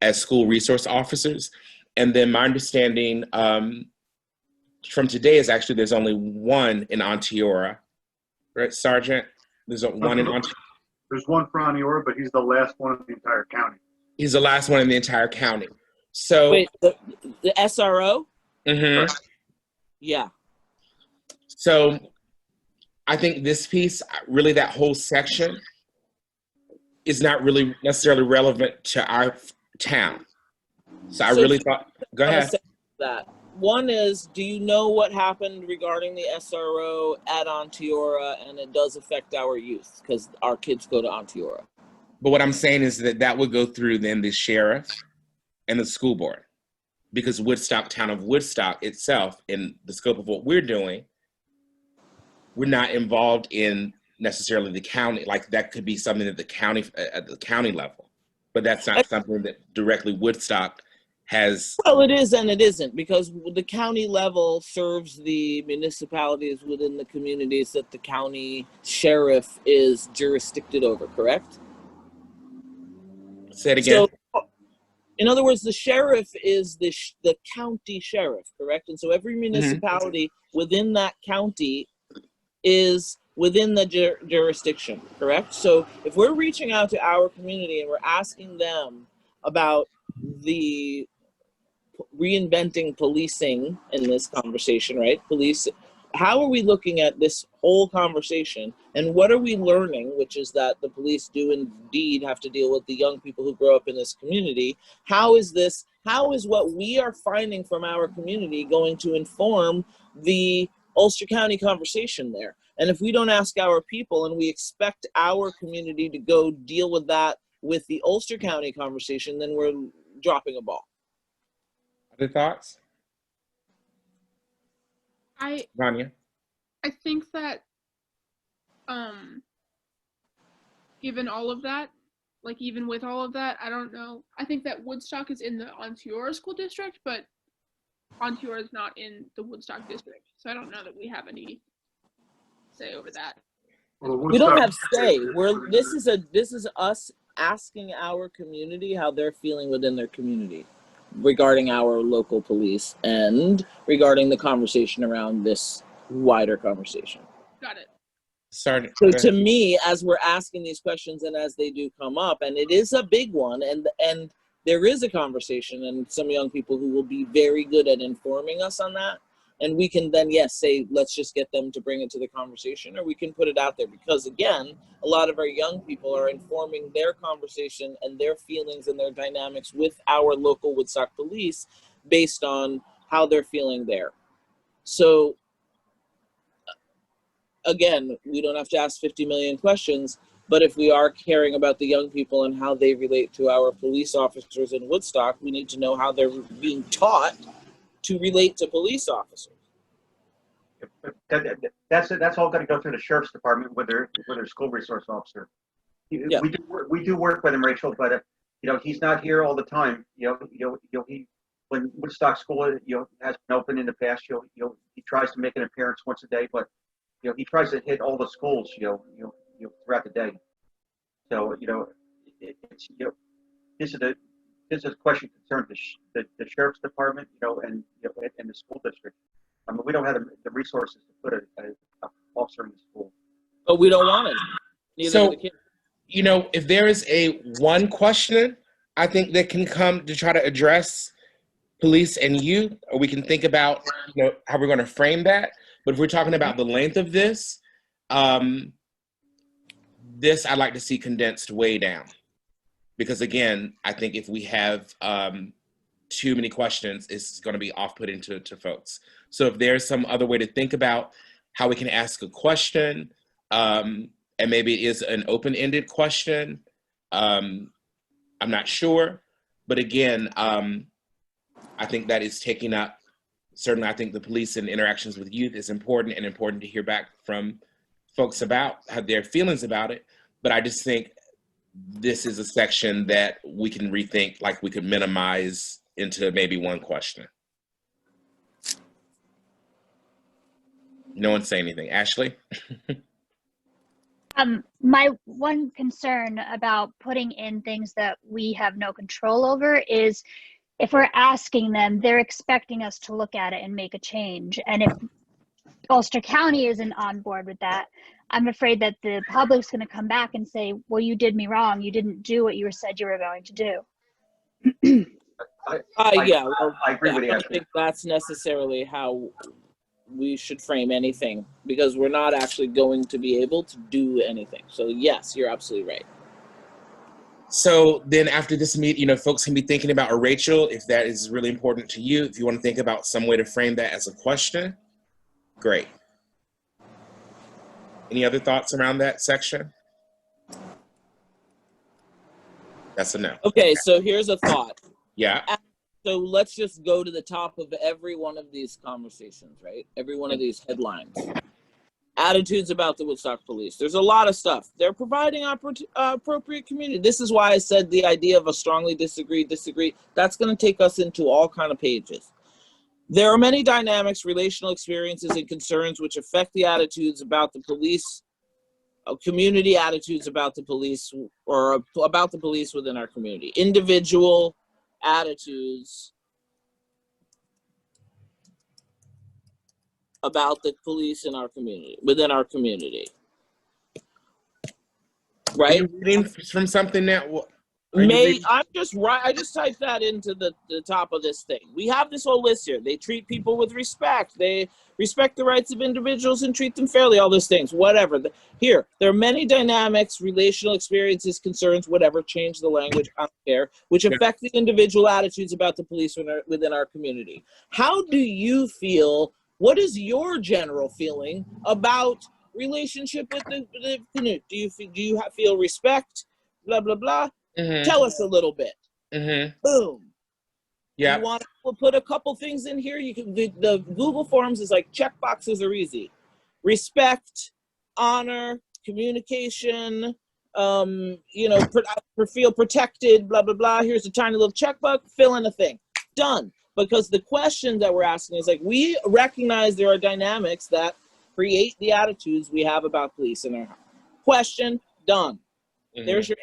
as school resource officers. And then my understanding from today is actually there's only one in Onteora, right, Sergeant? There's one in Onteora. There's one for Oniora, but he's the last one in the entire county. He's the last one in the entire county. So Wait, the SRO? Mhm. Yeah. So I think this piece, really that whole section, is not really necessarily relevant to our town. So I really thought, go ahead. That. One is, do you know what happened regarding the SRO at Onteora, and it does affect our youth because our kids go to Onteora? But what I'm saying is that that would go through then the sheriff and the school board, because Woodstock, town of Woodstock itself, in the scope of what we're doing, we're not involved in necessarily the county. Like that could be something at the county level, but that's not something that directly Woodstock has. Well, it is and it isn't, because the county level serves the municipalities within the communities that the county sheriff is jurisdicted over, correct? Say it again. So, in other words, the sheriff is the county sheriff, correct? And so every municipality within that county is within the jurisdiction, correct? So if we're reaching out to our community and we're asking them about the reinventing policing in this conversation, right? How are we looking at this whole conversation, and what are we learning, which is that the police do indeed have to deal with the young people who grow up in this community? How is what we are finding from our community going to inform the Ulster County conversation there? And if we don't ask our people and we expect our community to go deal with that with the Ulster County conversation, then we're dropping a ball. Other thoughts? Rania? I think that given all of that, like even with all of that, I don't know. I think that Woodstock is in the Onteora school district, but Onteora is not in the Woodstock district. So I don't know that we have any say over that. We don't have say. This is us asking our community how they're feeling within their community regarding our local police and regarding the conversation around this wider conversation. Got it. Sorry. So to me, as we're asking these questions and as they do come up, and it is a big one, and there is a conversation and some young people who will be very good at informing us on that. And we can then, yes, say, let's just get them to bring it to the conversation, or we can put it out there, because again, a lot of our young people are informing their conversation and their feelings and their dynamics with our local Woodstock police based on how they're feeling there. So again, we don't have to ask 50 million questions, but if we are caring about the young people and how they relate to our police officers in Woodstock, we need to know how they're being taught to relate to police officers. That's all going to go through the sheriff's department with their school resource officer. Yeah. We do work with him, Rachel, but he's not here all the time. When Woodstock School has been open in the past, he tries to make an appearance once a day, but he tries to hit all the schools throughout the day. So this is a question concerning the sheriff's department, and the school district. I mean, we don't have the resources to put an officer in the school. But we don't want it. Neither do the kids. If there is one question, I think that can come to try to address police and youth, or we can think about, how we're going to frame that. But if we're talking about the length of this, this I'd like to see condensed way down. Because again, I think if we have too many questions, it's going to be off-putting to folks. So if there's some other way to think about how we can ask a question, and maybe it is an open-ended question, I'm not sure. But again, I think that is taking up, certainly I think the police and interactions with youth is important, and important to hear back from folks about how their feelings about it. But I just think this is a section that we can rethink, like we could minimize into maybe one question. No one say anything. Ashley? My one concern about putting in things that we have no control over is if we're asking them, they're expecting us to look at it and make a change. And if Ulster County isn't on board with that, I'm afraid that the public's going to come back and say, well, you did me wrong. You didn't do what you said you were going to do. Yeah, well, I agree with I you. don't think that's necessarily how we should frame anything, because we're not actually going to be able to do anything. So yes, you're absolutely right. So then after this meet, folks can be thinking about, or Rachel, if that is really important to you, if you want to think about some way to frame that as a question, great. Any other thoughts around that section? That's a no. Okay, so here's a thought. Yeah. So let's just go to the top of every one of these conversations, right? Every one of these headlines. Attitudes about the Woodstock police. There's a lot of stuff. They're providing appropriate community. This is why I said the idea of a strongly disagree. That's going to take us into all kind of pages. There are many dynamics, relational experiences, and concerns which affect the attitudes about the police, community attitudes about the police, or about the police within our community. Individual attitudes about the police in our community, within our community. Right? Are you reading from something that... I just typed that into the top of this thing. We have this whole list here. They treat people with respect. They respect the rights of individuals and treat them fairly, all those things, whatever. Here, there are many dynamics, relational experiences, concerns, whatever, change the language, I don't care, which affect the individual attitudes about the police within our community. How do you feel? What is your general feeling about relationship with the community? Do you feel respect? Blah, blah, blah. Mm-hmm. Tell us a little bit. Mm-hmm. Boom. Yeah. You want to put a couple things in here? You can. The Google Forms is like check boxes are easy. Respect, honor, communication. Feel protected. Blah blah blah. Here's a tiny little checkbox. Fill in a thing. Done. Because the question that we're asking is like, we recognize there are dynamics that create the attitudes we have about police in our house. Question. Done. Mm-hmm. There's your.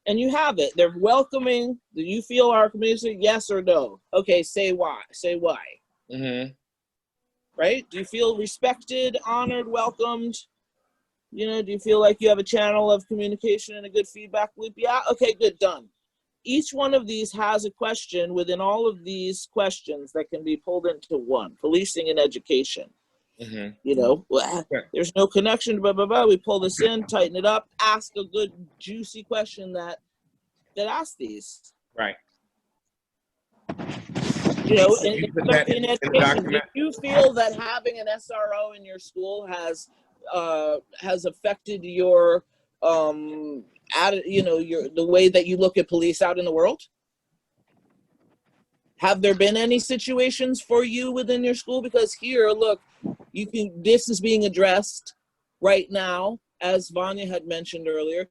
And you have it. They're welcoming. Do you feel our community? Yes or no? Okay, say why. Say why. Mm-hmm. Right? Do you feel respected, honored, welcomed? Do you feel like you have a channel of communication and a good feedback loop? Yeah? Okay, good, done. Each one of these has a question within all of these questions that can be pulled into one. Policing and education. Mm-hmm. There's no connection, blah, blah, blah. We pull this in, tighten it up, ask a good, juicy question that asks these. Right. In education, do you feel that having an SRO in your school has affected your, the way that you look at police out in the world? Have there been any situations for you within your school? Because here, look, this is being addressed right now, as Vanya had mentioned earlier.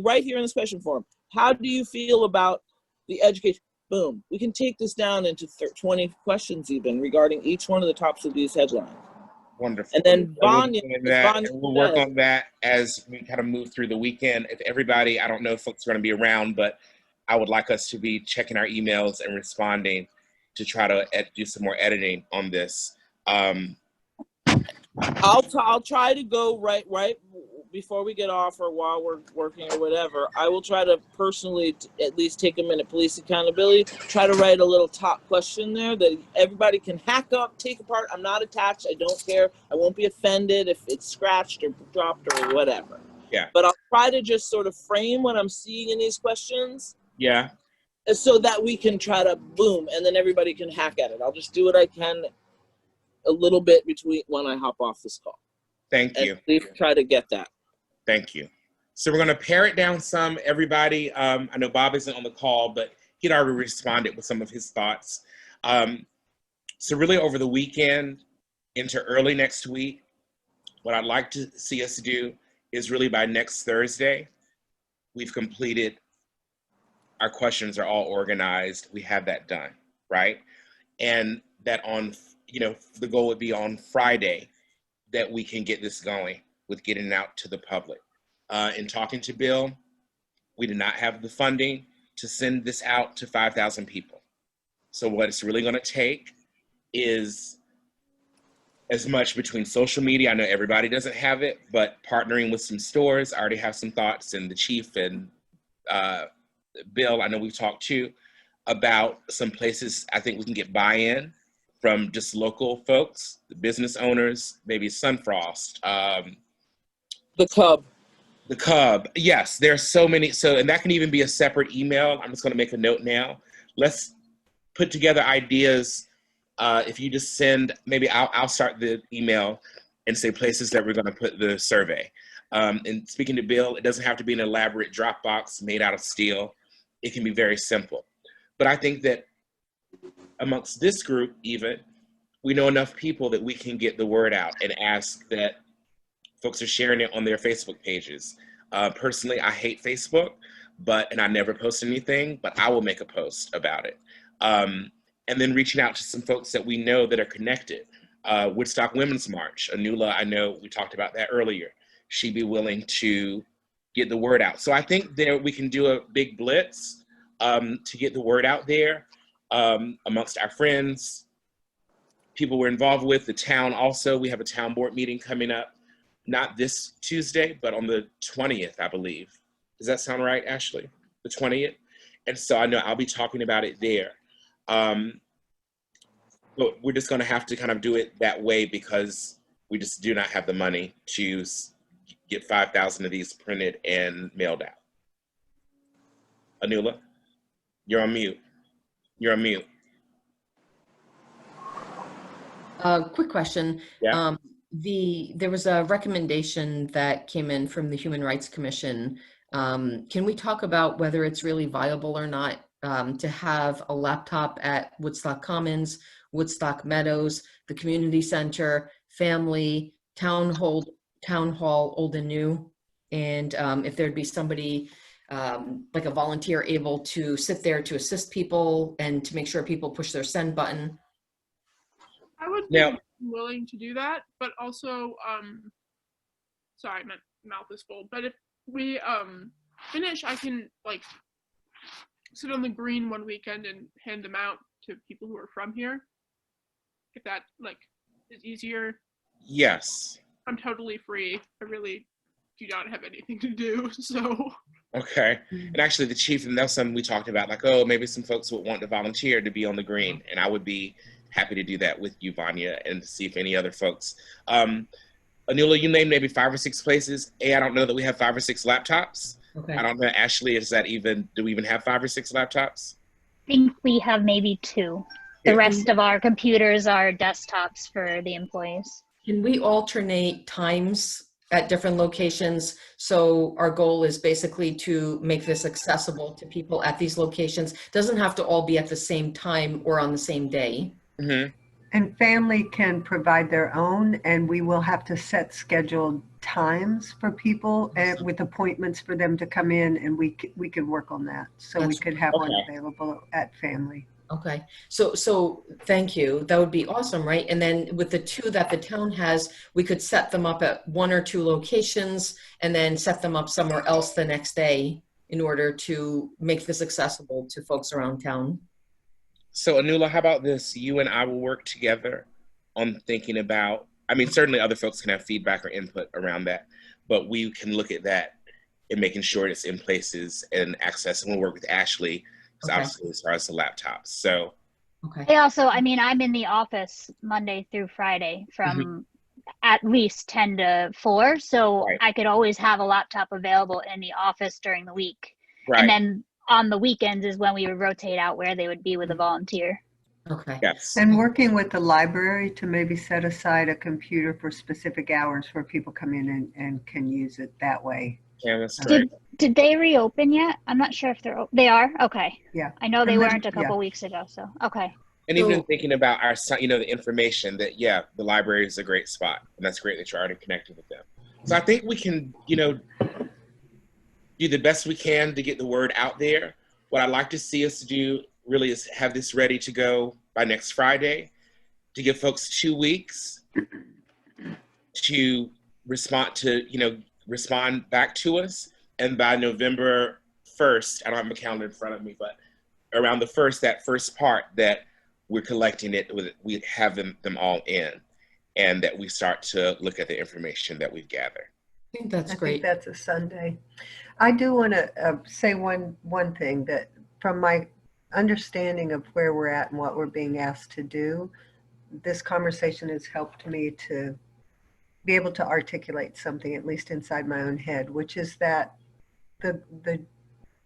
Right here in this question form. How do you feel about the education? Boom. We can take this down into 20 questions even regarding each one of the tops of these headlines. Wonderful. And then Vanya, we'll work on that as we kind of move through the weekend. If everybody, I don't know if folks are going to be around, but I would like us to be checking our emails and responding to try to do some more editing on this. I'll try to go right before we get off or while we're working or whatever. I will try to personally at least take a minute. Police accountability. Try to write a little top question there that everybody can hack up, take apart. I'm not attached. I don't care. I won't be offended if it's scratched or dropped or whatever. Yeah. But I'll try to just sort of frame what I'm seeing in these questions. Yeah. So that we can try to boom, and then everybody can hack at it. I'll just do what I can a little bit between when I hop off this call. Thank you. Please try to get that. Thank you. So we're going to pare it down some, everybody. I know Bob isn't on the call, but he'd already responded with some of his thoughts. So really over the weekend into early next week, what I'd like to see us do is really by next Thursday, we've completed, our questions are all organized. We have that done, right? And that on, the goal would be on Friday that we can get this going with getting it out to the public. in talking to Bill, we did not have the funding to send this out to 5,000 people. So what it's really going to take is as much between social media. I know everybody doesn't have it, but partnering with some stores. I already have some thoughts, and the chief and Bill, I know we've talked to about some places I think we can get buy-in from just local folks, the business owners, maybe Sunfrost. The Cub. The Cub, yes, there's so many. So, and that can even be a separate email. I'm just going to make a note now. Let's put together ideas. If you just send, maybe I'll start the email and say places that we're going to put the survey. And speaking to Bill, it doesn't have to be an elaborate Dropbox made out of steel. It can be very simple. But I think that amongst this group, even, we know enough people that we can get the word out and ask that folks are sharing it on their Facebook pages. Personally, I hate Facebook, and I never post anything, but I will make a post about it. And then reaching out to some folks that we know that are connected. Woodstock Women's March, Anula, I know we talked about that earlier. She'd be willing to get the word out. So I think there we can do a big blitz to get the word out there amongst our friends, people we're involved with, the town also. We have a town board meeting coming up. Not this Tuesday, but on the 20th, I believe. Does that sound right, Ashley? The 20th? And so I know I'll be talking about it there. But we're just going to have to kind of do it that way because we just do not have the money to get 5,000 of these printed and mailed out. Anula, you're on mute. You're on mute. Quick question. Yeah. There was a recommendation that came in from the Human Rights Commission. Can we talk about whether it's really viable or not to have a laptop at Woodstock Commons, Woodstock Meadows, the community center, family, town hall, old and new, and if there'd be somebody like a volunteer able to sit there to assist people and to make sure people push their send button. I would be willing to do that, but also, sorry, my mouth is full. But if we finish, I can like sit on the green one weekend and hand them out to people who are from here. If that like is easier. Yes. I'm totally free. I really do not have anything to do, so. Okay. And actually the chief, and that's something we talked about, like, oh, maybe some folks would want to volunteer to be on the green. And I would be happy to do that with you, Vanya, and to see if any other folks. Anula, you named maybe 5 or 6 places. I don't know that we have 5 or 6 laptops. Okay. I don't know, Ashley, do we even have 5 or 6 laptops? I think we have maybe 2. The rest of our computers are desktops for the employees. Can we alternate times at different locations? So our goal is basically to make this accessible to people at these locations. Doesn't have to all be at the same time or on the same day. Mm-hmm. And family can provide their own, and we will have to set scheduled times for people with appointments for them to come in, and we could work on that. So we could have one available at family. Okay, so thank you. That would be awesome, right? And then with the 2 that the town has, we could set them up at 1 or 2 locations and then set them up somewhere else the next day in order to make this accessible to folks around town. So Anula, how about this? You and I will work together on thinking about, I mean, certainly other folks can have feedback or input around that, but we can look at that and making sure it's in places and access. And we'll work with Ashley, because obviously as far as the laptops. So. Okay. They also, I mean, I'm in the office Monday through Friday from at least 10 to 4. So I could always have a laptop available in the office during the week. Right. And then on the weekends is when we would rotate out where they would be with a volunteer. Okay. Yes. And working with the library to maybe set aside a computer for specific hours where people come in and can use it that way. Yeah, that's great. Did they reopen yet? I'm not sure if they are. Okay. Yeah. I know they weren't a couple weeks ago. So, okay. And even thinking about our, the information that, the library is a great spot. And that's great that you're already connected with them. So I think we can, do the best we can to get the word out there. What I'd like to see us do really is have this ready to go by next Friday, to give folks 2 weeks to respond to, respond back to us. And by November 1st, I don't have my calendar in front of me, but around the 1st, that first part that we're collecting it, we have them all in, and that we start to look at the information that we've gathered. I think that's I great. think that's a Sunday. I do want to say one thing, that from my understanding of where we're at and what we're being asked to do, this conversation has helped me to be able to articulate something, at least inside my own head, which is that the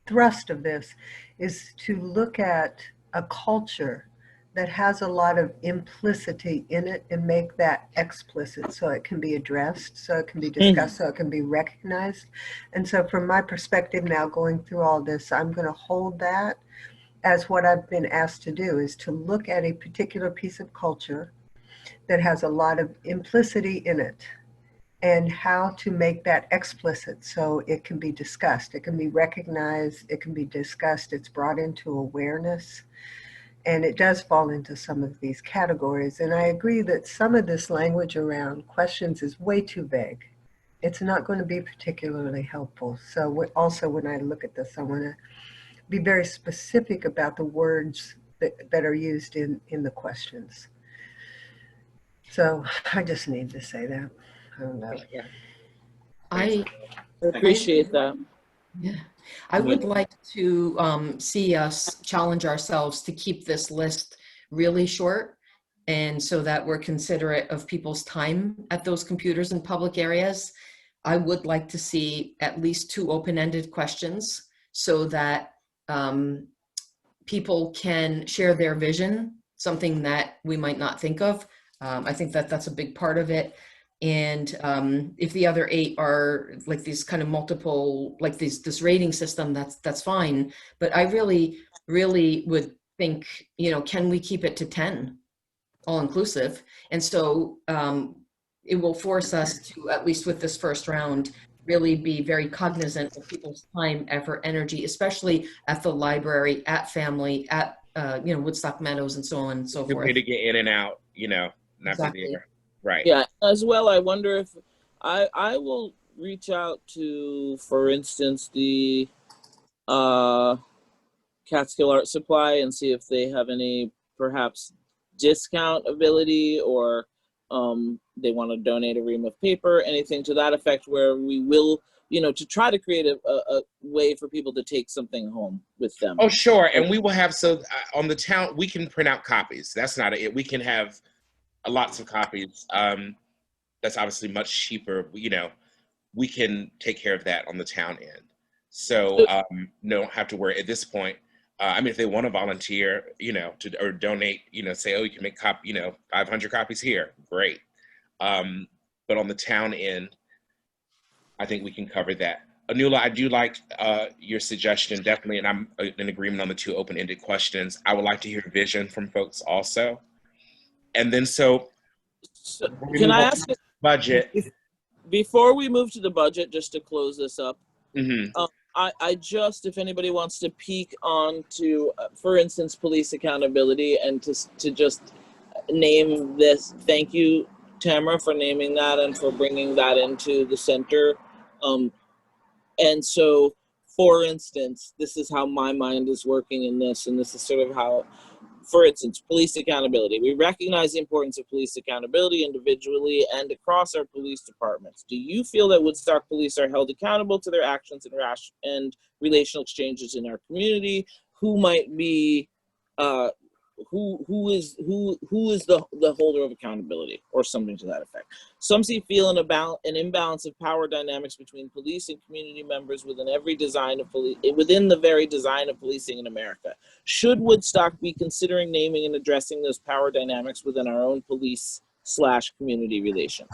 thrust of this is to look at a culture that has a lot of implicity in it and make that explicit so it can be addressed, so it can be discussed, so it can be recognized. And so from my perspective now, going through all this, I'm going to hold that as what I've been asked to do, is to look at a particular piece of culture that has a lot of implicity in it, and how to make that explicit so it can be discussed, it can be recognized, it can be discussed, it's brought into awareness. And it does fall into some of these categories. And I agree that some of this language around questions is way too vague. It's not going to be particularly helpful. So also when I look at this, I want to be very specific about the words that are used in the questions. So I just need to say that. I don't know. Yeah. I appreciate that. Yeah. I would like to see us challenge ourselves to keep this list really short, and so that we're considerate of people's time at those computers in public areas. I would like to see at least 2 open-ended questions so that people can share their vision, something that we might not think of. I think that that's a big part of it. And if the other 8 are like these kind of multiple, like this rating system, that's fine. But I really would think, can we keep it to 10, all inclusive? And so it will force us to, at least with this first round, really be very cognizant of people's time, effort, energy, especially at the library, at family, at Woodstock Meadows, and so on and so Good forth. way to get in and out, not Exactly. be there. Right. Yeah, as well, I wonder if I will reach out to, for instance, the Catskill Art Supply and see if they have any perhaps discount ability, or they want to donate a ream of paper, anything to that effect, where we will, to try to create a way for people to take something home with them. Oh, sure. And we will have, on the town, we can print out copies. That's not it. We can have lots of copies. That's obviously much cheaper. We can take care of that on the town end. So don't have to worry at this point. If they want to volunteer, or donate, say, oh, you can make 500 copies here. Great. But on the town end, I think we can cover that. Anula, I do like your suggestion, definitely, and I'm in agreement on the 2 open-ended questions. I would like to hear vision from folks also. And then can I ask budget? Before we move to the budget, just to close this up, Mm-hmm. I just, if anybody wants to peek onto, for instance, police accountability, and to just name this, thank you, Tamara, for naming that and for bringing that into the center. And so, for instance, this is how my mind is working in this, and this is sort of how, for instance, police accountability. We recognize the importance of police accountability individually and across our police departments. Do you feel that Woodstock police are held accountable to their actions and relational exchanges in our community? Who might be, who is the holder of accountability, or something to that effect? Some feel an imbalance of power dynamics between police and community members within the very design of policing in America. Should Woodstock be considering naming and addressing those power dynamics within our own police/community relations?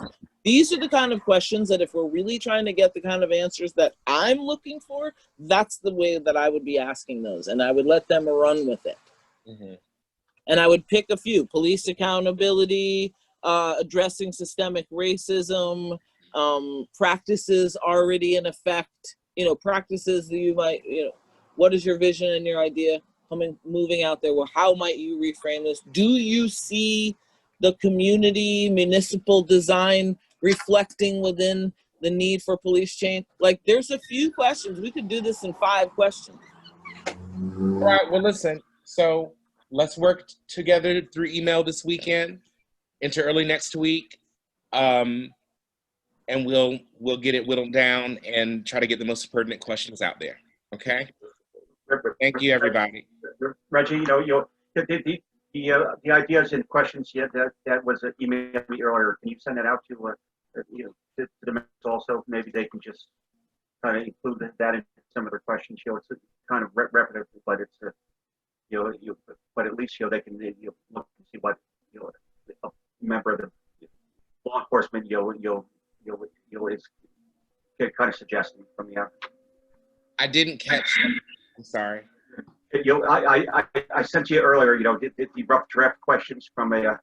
These are the kind of questions that, if we're really trying to get the kind of answers that I'm looking for, that's the way that I would be asking those, and I would let them run with it. Mm-hmm. And I would pick a few: police accountability, addressing systemic racism, practices already in effect, practices that you might, what is your vision and your idea moving out there? Well, how might you reframe this? Do you see the community municipal design reflecting within the need for police change. Like, there's a few questions. We could do this in 5 questions. All right. Well, listen. So let's work together through email this weekend into early next week, and we'll get it whittled down and try to get the most pertinent questions out there. Okay. Thank you, everybody. Reggie, the ideas and questions that was emailed me earlier. Can you send that out to to the members also? Maybe they can just kind of include that in some of their questions. It's kind of repetitive, but it's but at least they can look and see what a member of the law enforcement is kind of suggesting from the. I didn't catch. I'm sorry. I sent to you earlier. The rough draft questions from one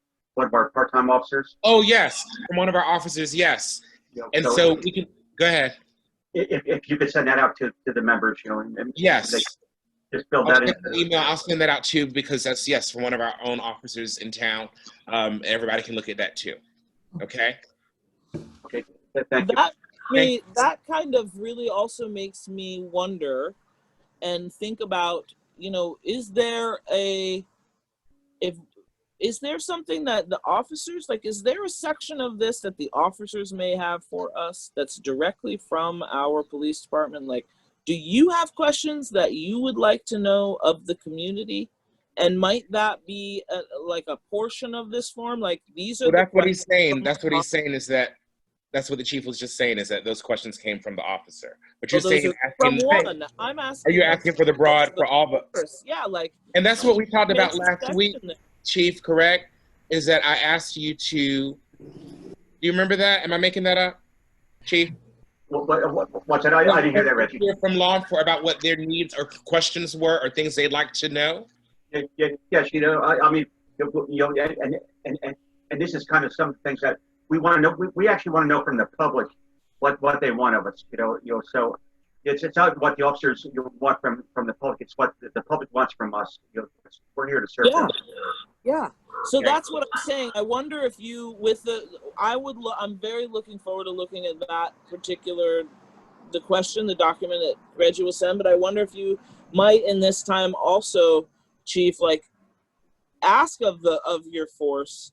of our part-time officers. Oh yes, from one of our officers. Yes, and so we can go ahead. If you could send that out to the members, and yes, just build that in. Email. I'll send that out too because that's from one of our own officers in town. Everybody can look at that too. Okay. Okay. Thank you. That kind of really also makes me wonder and think about, is there something that the officers, like, is there a section of this that the officers may have for us that's directly from our police department? Like, do you have questions that you would like to know of the community? And might that be like a portion of this form? Like, these are that's what he's saying. That's what he's saying is that that's what the chief was just saying is that those questions came from the officer. But you're saying from one. I'm asking. Are you asking for the broad for all of us? Yeah, like. And that's what we talked about last week, Chief. Correct? Is that I asked you to? Do you remember that? Am I making that up, Chief? What's that? I didn't hear that, Reggie. Hear from law enforcement about what their needs or questions were or things they'd like to know. Yes, I mean, and this is kind of some things that we want to know. We actually want to know from the public what they want of us. So it's not what the officers want from the public. It's what the public wants from us. We're here to serve them. Yeah. So that's what I'm saying. I wonder if you, I'm very looking forward to looking at that particular, the document that Reggie will send, but I wonder if you might in this time also, Chief, like, ask of your force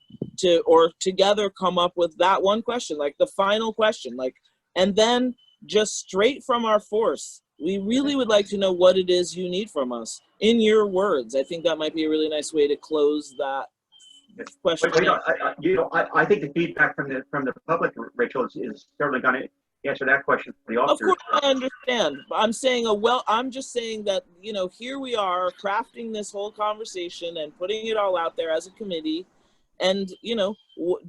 or together come up with that one question, like the final question, like, and then just straight from our force, we really would like to know what it is you need from us in your words. I think that might be a really nice way to close that question. I think the feedback from the public, Rachel, is certainly going to answer that question for the officers. Of course, I understand. I'm just saying that, here we are crafting this whole conversation and putting it all out there as a committee. And,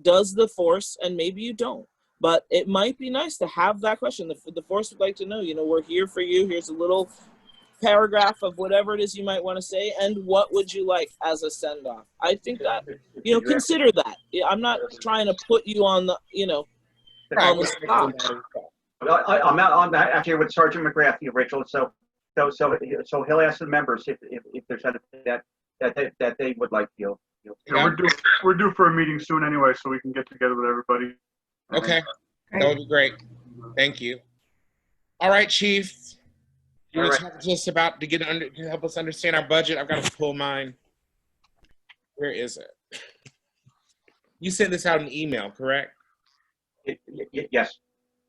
does the force, and maybe you don't, but it might be nice to have that question. The force would like to know, we're here for you. Here's a little paragraph of whatever it is you might want to say. And what would you like as a send off? I think that, consider that. I'm not trying to put you on the, on the spot. I'm actually with Sergeant McGrath, Rachel. So he'll ask the members if there's anything that they would like to. We're due for a meeting soon anyway, so we can get together with everybody. Okay, that would be great. Thank you. All right, Chief. You want to talk to us about to help us understand our budget? I've got to pull mine. Where is it? You sent this out in email, correct? Yes.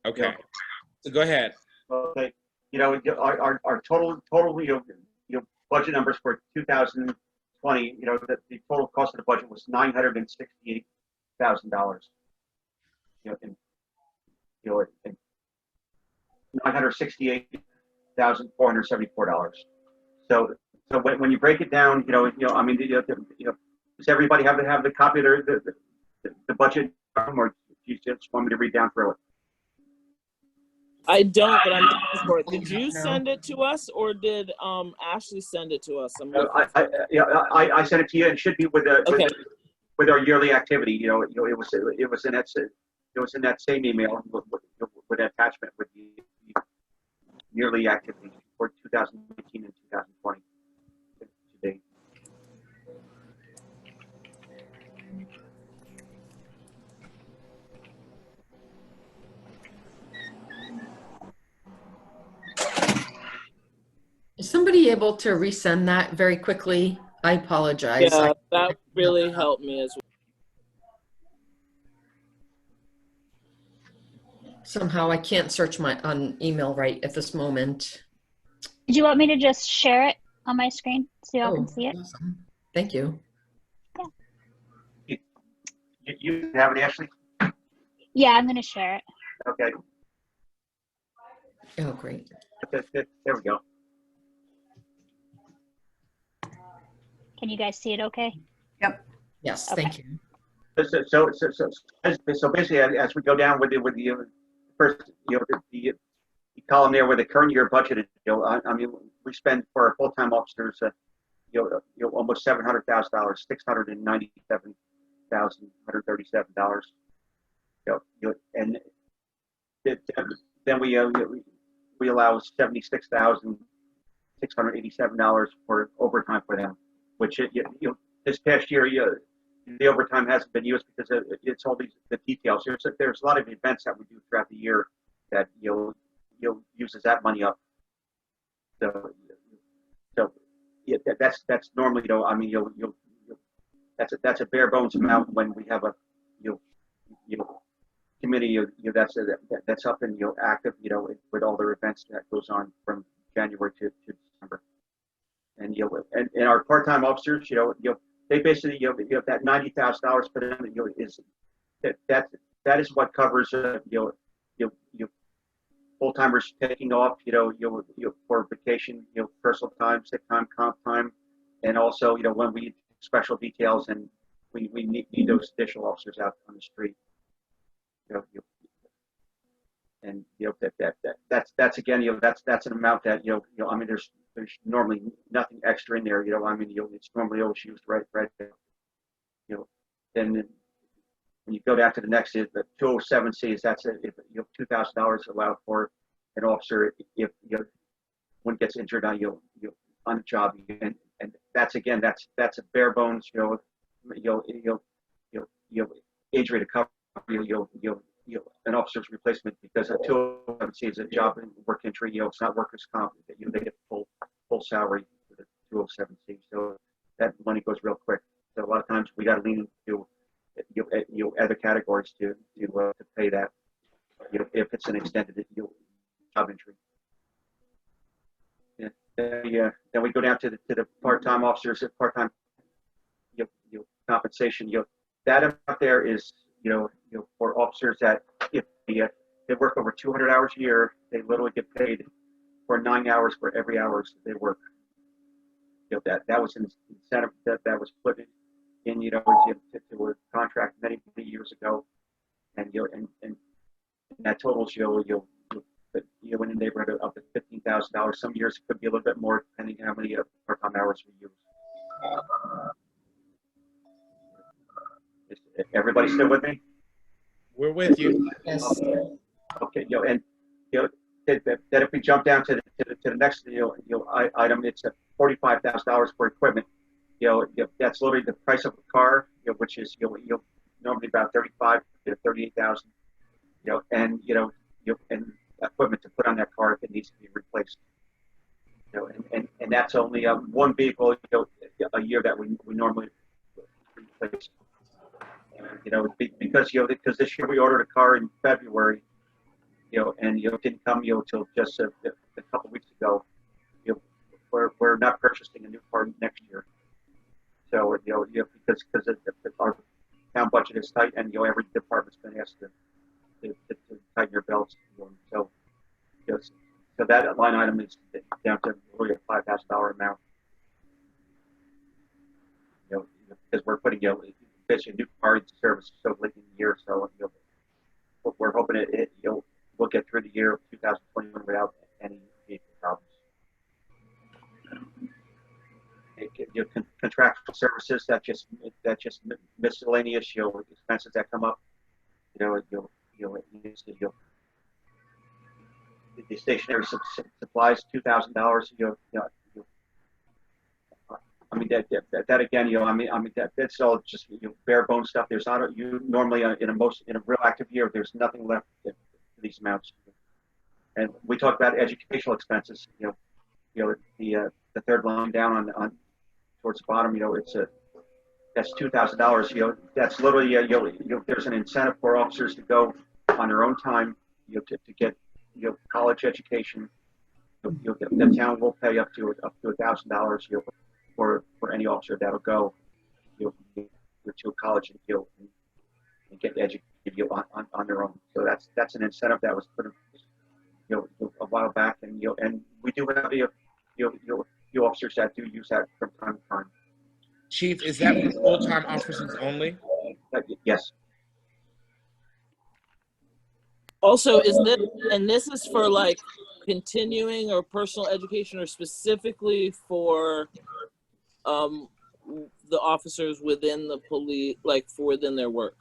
Okay. So go ahead. Okay. Our total budget numbers for 2020. The total cost of the budget was $968,000. $968,474. So when you break it down, I mean, does everybody have the copy of the budget, or do you just want me to read down through it? I don't, but I'm looking for it. Did you send it to us, or did Ashley send it to us? I sent it to you. It should be with with our yearly activity. It was in that same email with attachment with the yearly activity for 2019 and 2020 to date. able to resend that very quickly? I apologize. Yeah, that really helped me as well. Somehow I can't search my on email right at this moment. Did you want me to just share it on my screen so y'all can see it? Awesome. Thank you. You have it, Ashley? Yeah, I'm going to share it. Okay. Oh, great. There we go. Can you guys see it okay? Yep. Yes, Okay. thank you. So basically, as we go down with the first, the column there with the current year budgeted, I mean, we spend for our full-time officers, almost $700,000, $697,137. And then we allow $76,687 for overtime for them, which this past year, the overtime hasn't been used because it's all the details. There's a lot of events that we do throughout the year that uses that money up. So yeah, that's normally I mean that's a bare bones amount when we have a committee that's up and active with all their events that goes on from January to December. And and our part-time officers they basically that $90,000 for them is that is what covers full-timers taking off for vacation, personal time, sick time, comp time, and also when we special details and we need those additional officers out on the street. And that's again that's an amount that I mean there's normally nothing extra in there. I mean it's normally always used right there. Then when you go down to the next, the 207C is that's if $2,000 allowed for an officer if one gets injured on on the job, and that's again that's a bare bones injury to cover an officer's replacement because a 207C is a job and work injury. It's not workers' comp. They get full salary for the 207C, so that money goes real quick. So a lot of times we got to lean into other categories to pay that if it's an extended job injury. Yeah. Then we go down to the part-time officers at part-time compensation. That amount there is for officers that if they work over 200 hours a year, they literally get paid for 9 hours for every hour they work. That was an incentive that was put in to a contract many years ago, and and that totals in the neighborhood of up to $15,000. Some years it could be a little bit more depending on how many part-time hours we use. Is everybody still with me? We're with you. Yes. Okay, and that if we jump down to the next item, it's $45,000 for equipment. That's literally the price of a car, which is normally about 35 to 38,000. And and equipment to put on that car if it needs to be replaced. And that's only one vehicle a year that we normally replace. Because this year we ordered a car in February, and it didn't come till just a couple weeks ago. We're not purchasing a new car next year. So because our town budget is tight, and every department's been asked to tighten your belts. So that line item is down to really a $5,000 amount. Because we're putting basically a new car into service so late in the year. So we're hoping we'll get through the year of 2021 without any vehicle problems. Contractual services that just miscellaneous expenses that come up. The stationary supplies $2,000. I mean that again. I mean that's all just bare bones stuff. There's not normally in a real active year. There's nothing left for these amounts. And we talk about educational expenses. the third line down on towards the bottom, that's $2,000. That's literally, there's an incentive for officers to go on their own time, to get, college education. The town will pay up to $1,000, for any officer that'll go, to a college and get educated, on their own. So that's an incentive that was put in, a while back, and and we do have few officers that do use that from time to time. Chief, is that for full-time officers only? Yes. Also, this is for like continuing or personal education, or specifically for the officers within the police, like for within their work?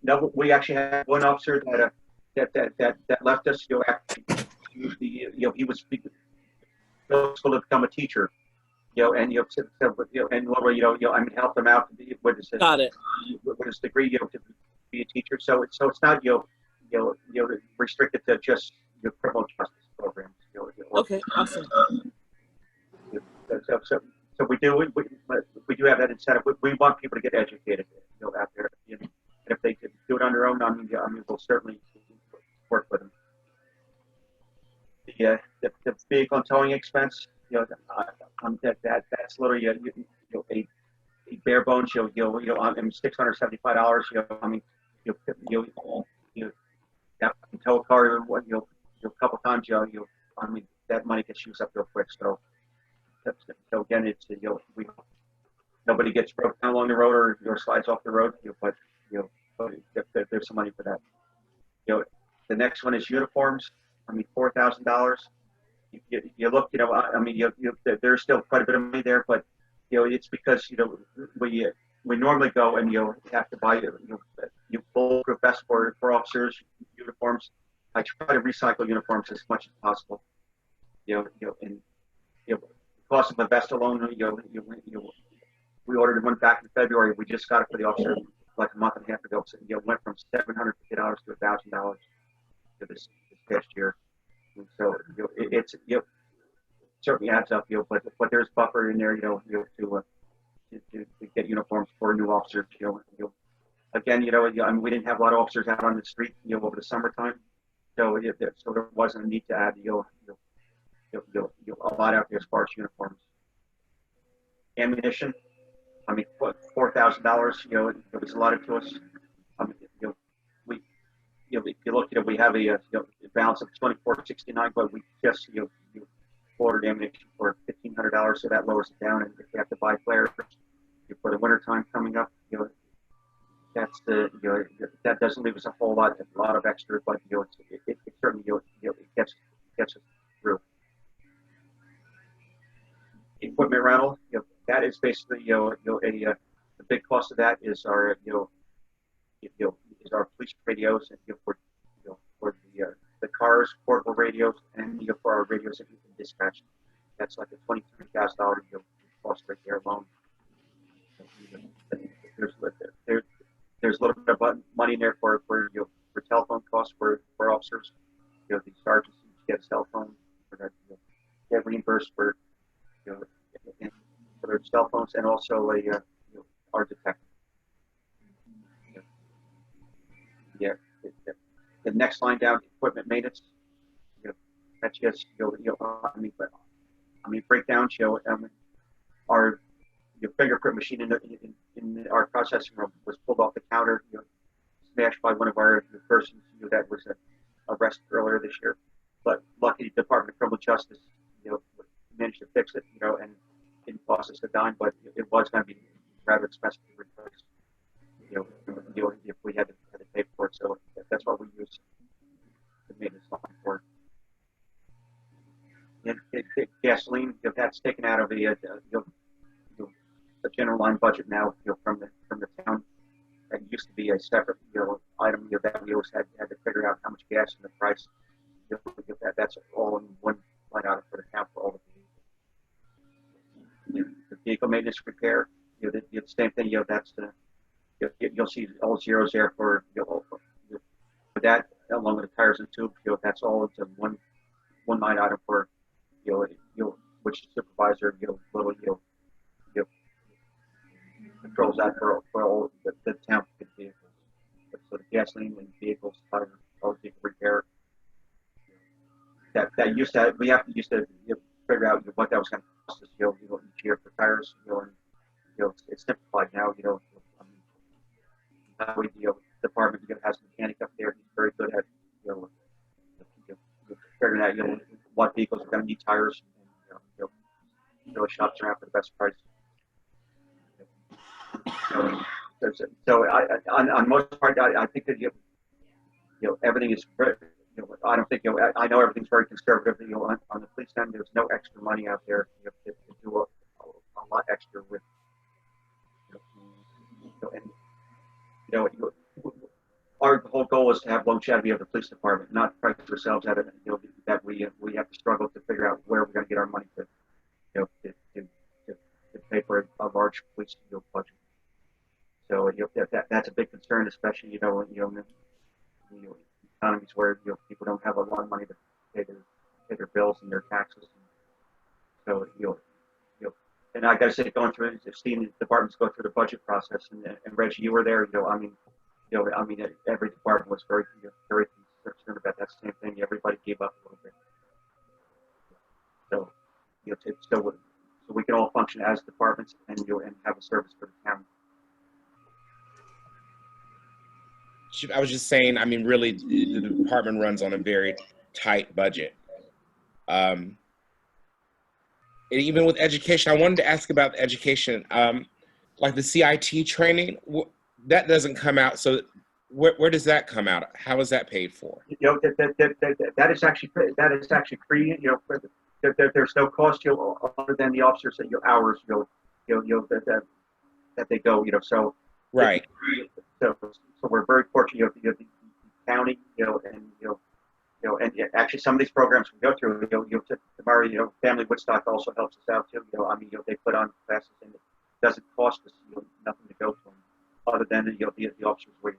No, we actually had one officer that left us. Actually, he was school to become a teacher. And and I mean, help them out with his Got it. With his degree, to be a teacher. So it's not restricted to just criminal justice programs. Okay, awesome. So we do have that incentive. We want people to get educated, out there. And if they could do it on their own, I mean, we'll certainly work with them. The vehicle and towing expense, that's literally a bare bones. I mean, $675. I mean, that can tow a car. A couple times. I mean, that money gets used up real quick. So again, it's nobody gets broken down along the road or slides off the road. But there's some money for that. The next one is uniforms. I mean, $4,000. You look, I mean, there's still quite a bit of money there, but it's because we normally go and have to buy bulletproof vests for officers, uniforms. I try to recycle uniforms as much as possible. And the cost of a vest alone, we ordered one back in February. We just got it for the officer like a month and a half ago. So it went from $750 to $1,000 this past year. And so it's certainly adds up, but there's buffer in there, to get uniforms for new officers. Again, I mean, we didn't have a lot of officers out on the street, over the summertime, so there wasn't a need to add, a lot out there as far as uniforms. Ammunition, I mean, $4,000, it was allotted to us. I mean, if you look at it, we have a balance of $24.69, but we just ordered ammunition for $1,500, so that lowers it down. And if you have to buy flares for the winter time coming up, that's that doesn't leave us a lot of extra, but it certainly it gets us through. Equipment rental, that is basically the big cost of that is our is our police radios, and for the cars, portable radios, and for our radios that we can dispatch. That's like a $23,000 cost right there alone. There's a little bit of money in there for telephone costs for officers. The sergeants get a cell phone, get reimbursed for for their cell phones, and also our detector. The next line down, equipment maintenance. That's just I mean breakdowns. Our fingerprint machine in our processing room was pulled off the counter, smashed by one of our persons that was arrested earlier this year. But luckily, the Department of Criminal Justice, managed to fix it, and didn't cost us a dime, but it was going to be rather expensive to replace. If we had to pay for it, so that's what we use the maintenance line for. And gasoline, that's taken out of the general line budget now, from the town. That used to be a separate, item that we always had to figure out how much gas and the price. That's all in one line item for the town for all the vehicle maintenance repair. The same thing. That's the you'll see all zeros there for for that, along with the tires and tubes. That's all into one line item for which supervisor, little, you know, controls that for all the town vehicles. So the gasoline and vehicles, tires, all vehicle repair. That used to, we used to figure out what that was going to cost us, each year for tires, and, it's simplified now, I mean, that way, the department, has a mechanic up there, he's very good at, figuring out, what vehicles are going to need tires, and, really shops around for the best price. So on most part, I think that, everything is, I don't think, I know everything's very conservative, on the police end, there's no extra money out there, to do a lot extra with, and, our whole goal is to have longevity of the police department, not price ourselves out of it, that we have to struggle to figure out where we're going to get our money to, to pay for a large police budget. So that's a big concern, especially in economies where people don't have a lot of money to pay their bills and their taxes. So and I got to say, going through, seeing the departments go through the budget process, and Reggie, you were there. Every department was very very concerned about that same thing. Everybody gave up a little bit. So so we can all function as departments and and have a service for the town. I was just saying, really, the department runs on a very tight budget. And even with education, I wanted to ask about education, like the CIT training, that doesn't come out. So where does that come out? How is that paid for? That is actually free. There's no cost other than the officers and your hours. That they go. So right. So we're very fortunate. The county, and actually some of these programs we go through, tomorrow, Family Woodstock also helps us out too. They put on classes and it doesn't cost us nothing to go to them, other than the officers' wage.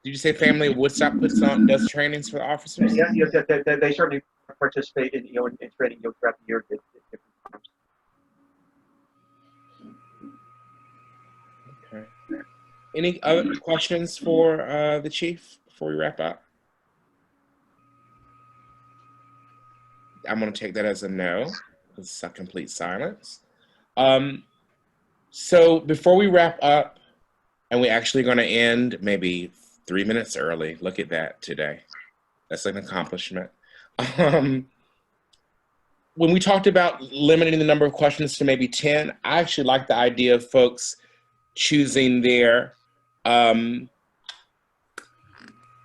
Did you say Family Woodstock does trainings for officers? Yeah, they certainly participate in in training throughout the year at different times. Okay. Any other questions for the chief before we wrap up? I'm going to take that as a no. It's a complete silence. So before we wrap up, and we're actually going to end maybe 3 minutes early. Look at that today. That's an accomplishment. When we talked about limiting the number of questions to maybe 10, I actually like the idea of folks choosing their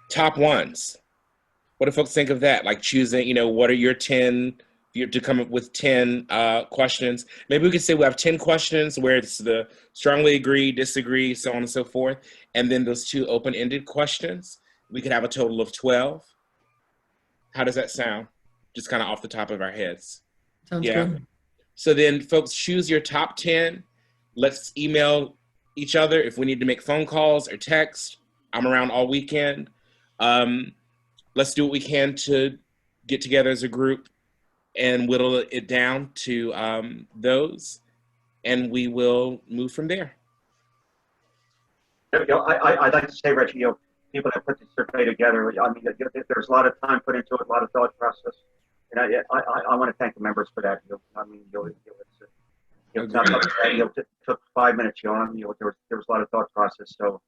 top ones. What do folks think of that? Like choosing, what are your 10, you have to come up with 10 questions. Maybe we could say we have 10 questions where it's the strongly agree, disagree, so on and so forth. And then those 2 open-ended questions. We could have a total of 12. How does that sound? Just kind of off the top of our heads. Sounds good. So then folks choose your top 10. Let's email each other if we need to make phone calls or text. I'm around all weekend. Let's do what we can to get together as a group and whittle it down to those, and we will move from there. I'd like to say, Reggie, people that put the survey together, there's a lot of time put into it, a lot of thought process, and I want to thank the members for that. It took 5 minutes. There was a lot of thought process, so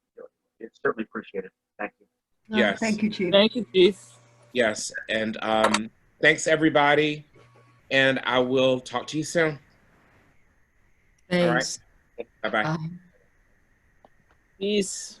it's certainly appreciated. Thank you. Yes. Thank you, Chief. Thank you, Chief. Yes, and thanks everybody, and I will talk to you soon. Thanks. All right. Bye-bye. Bye. Peace.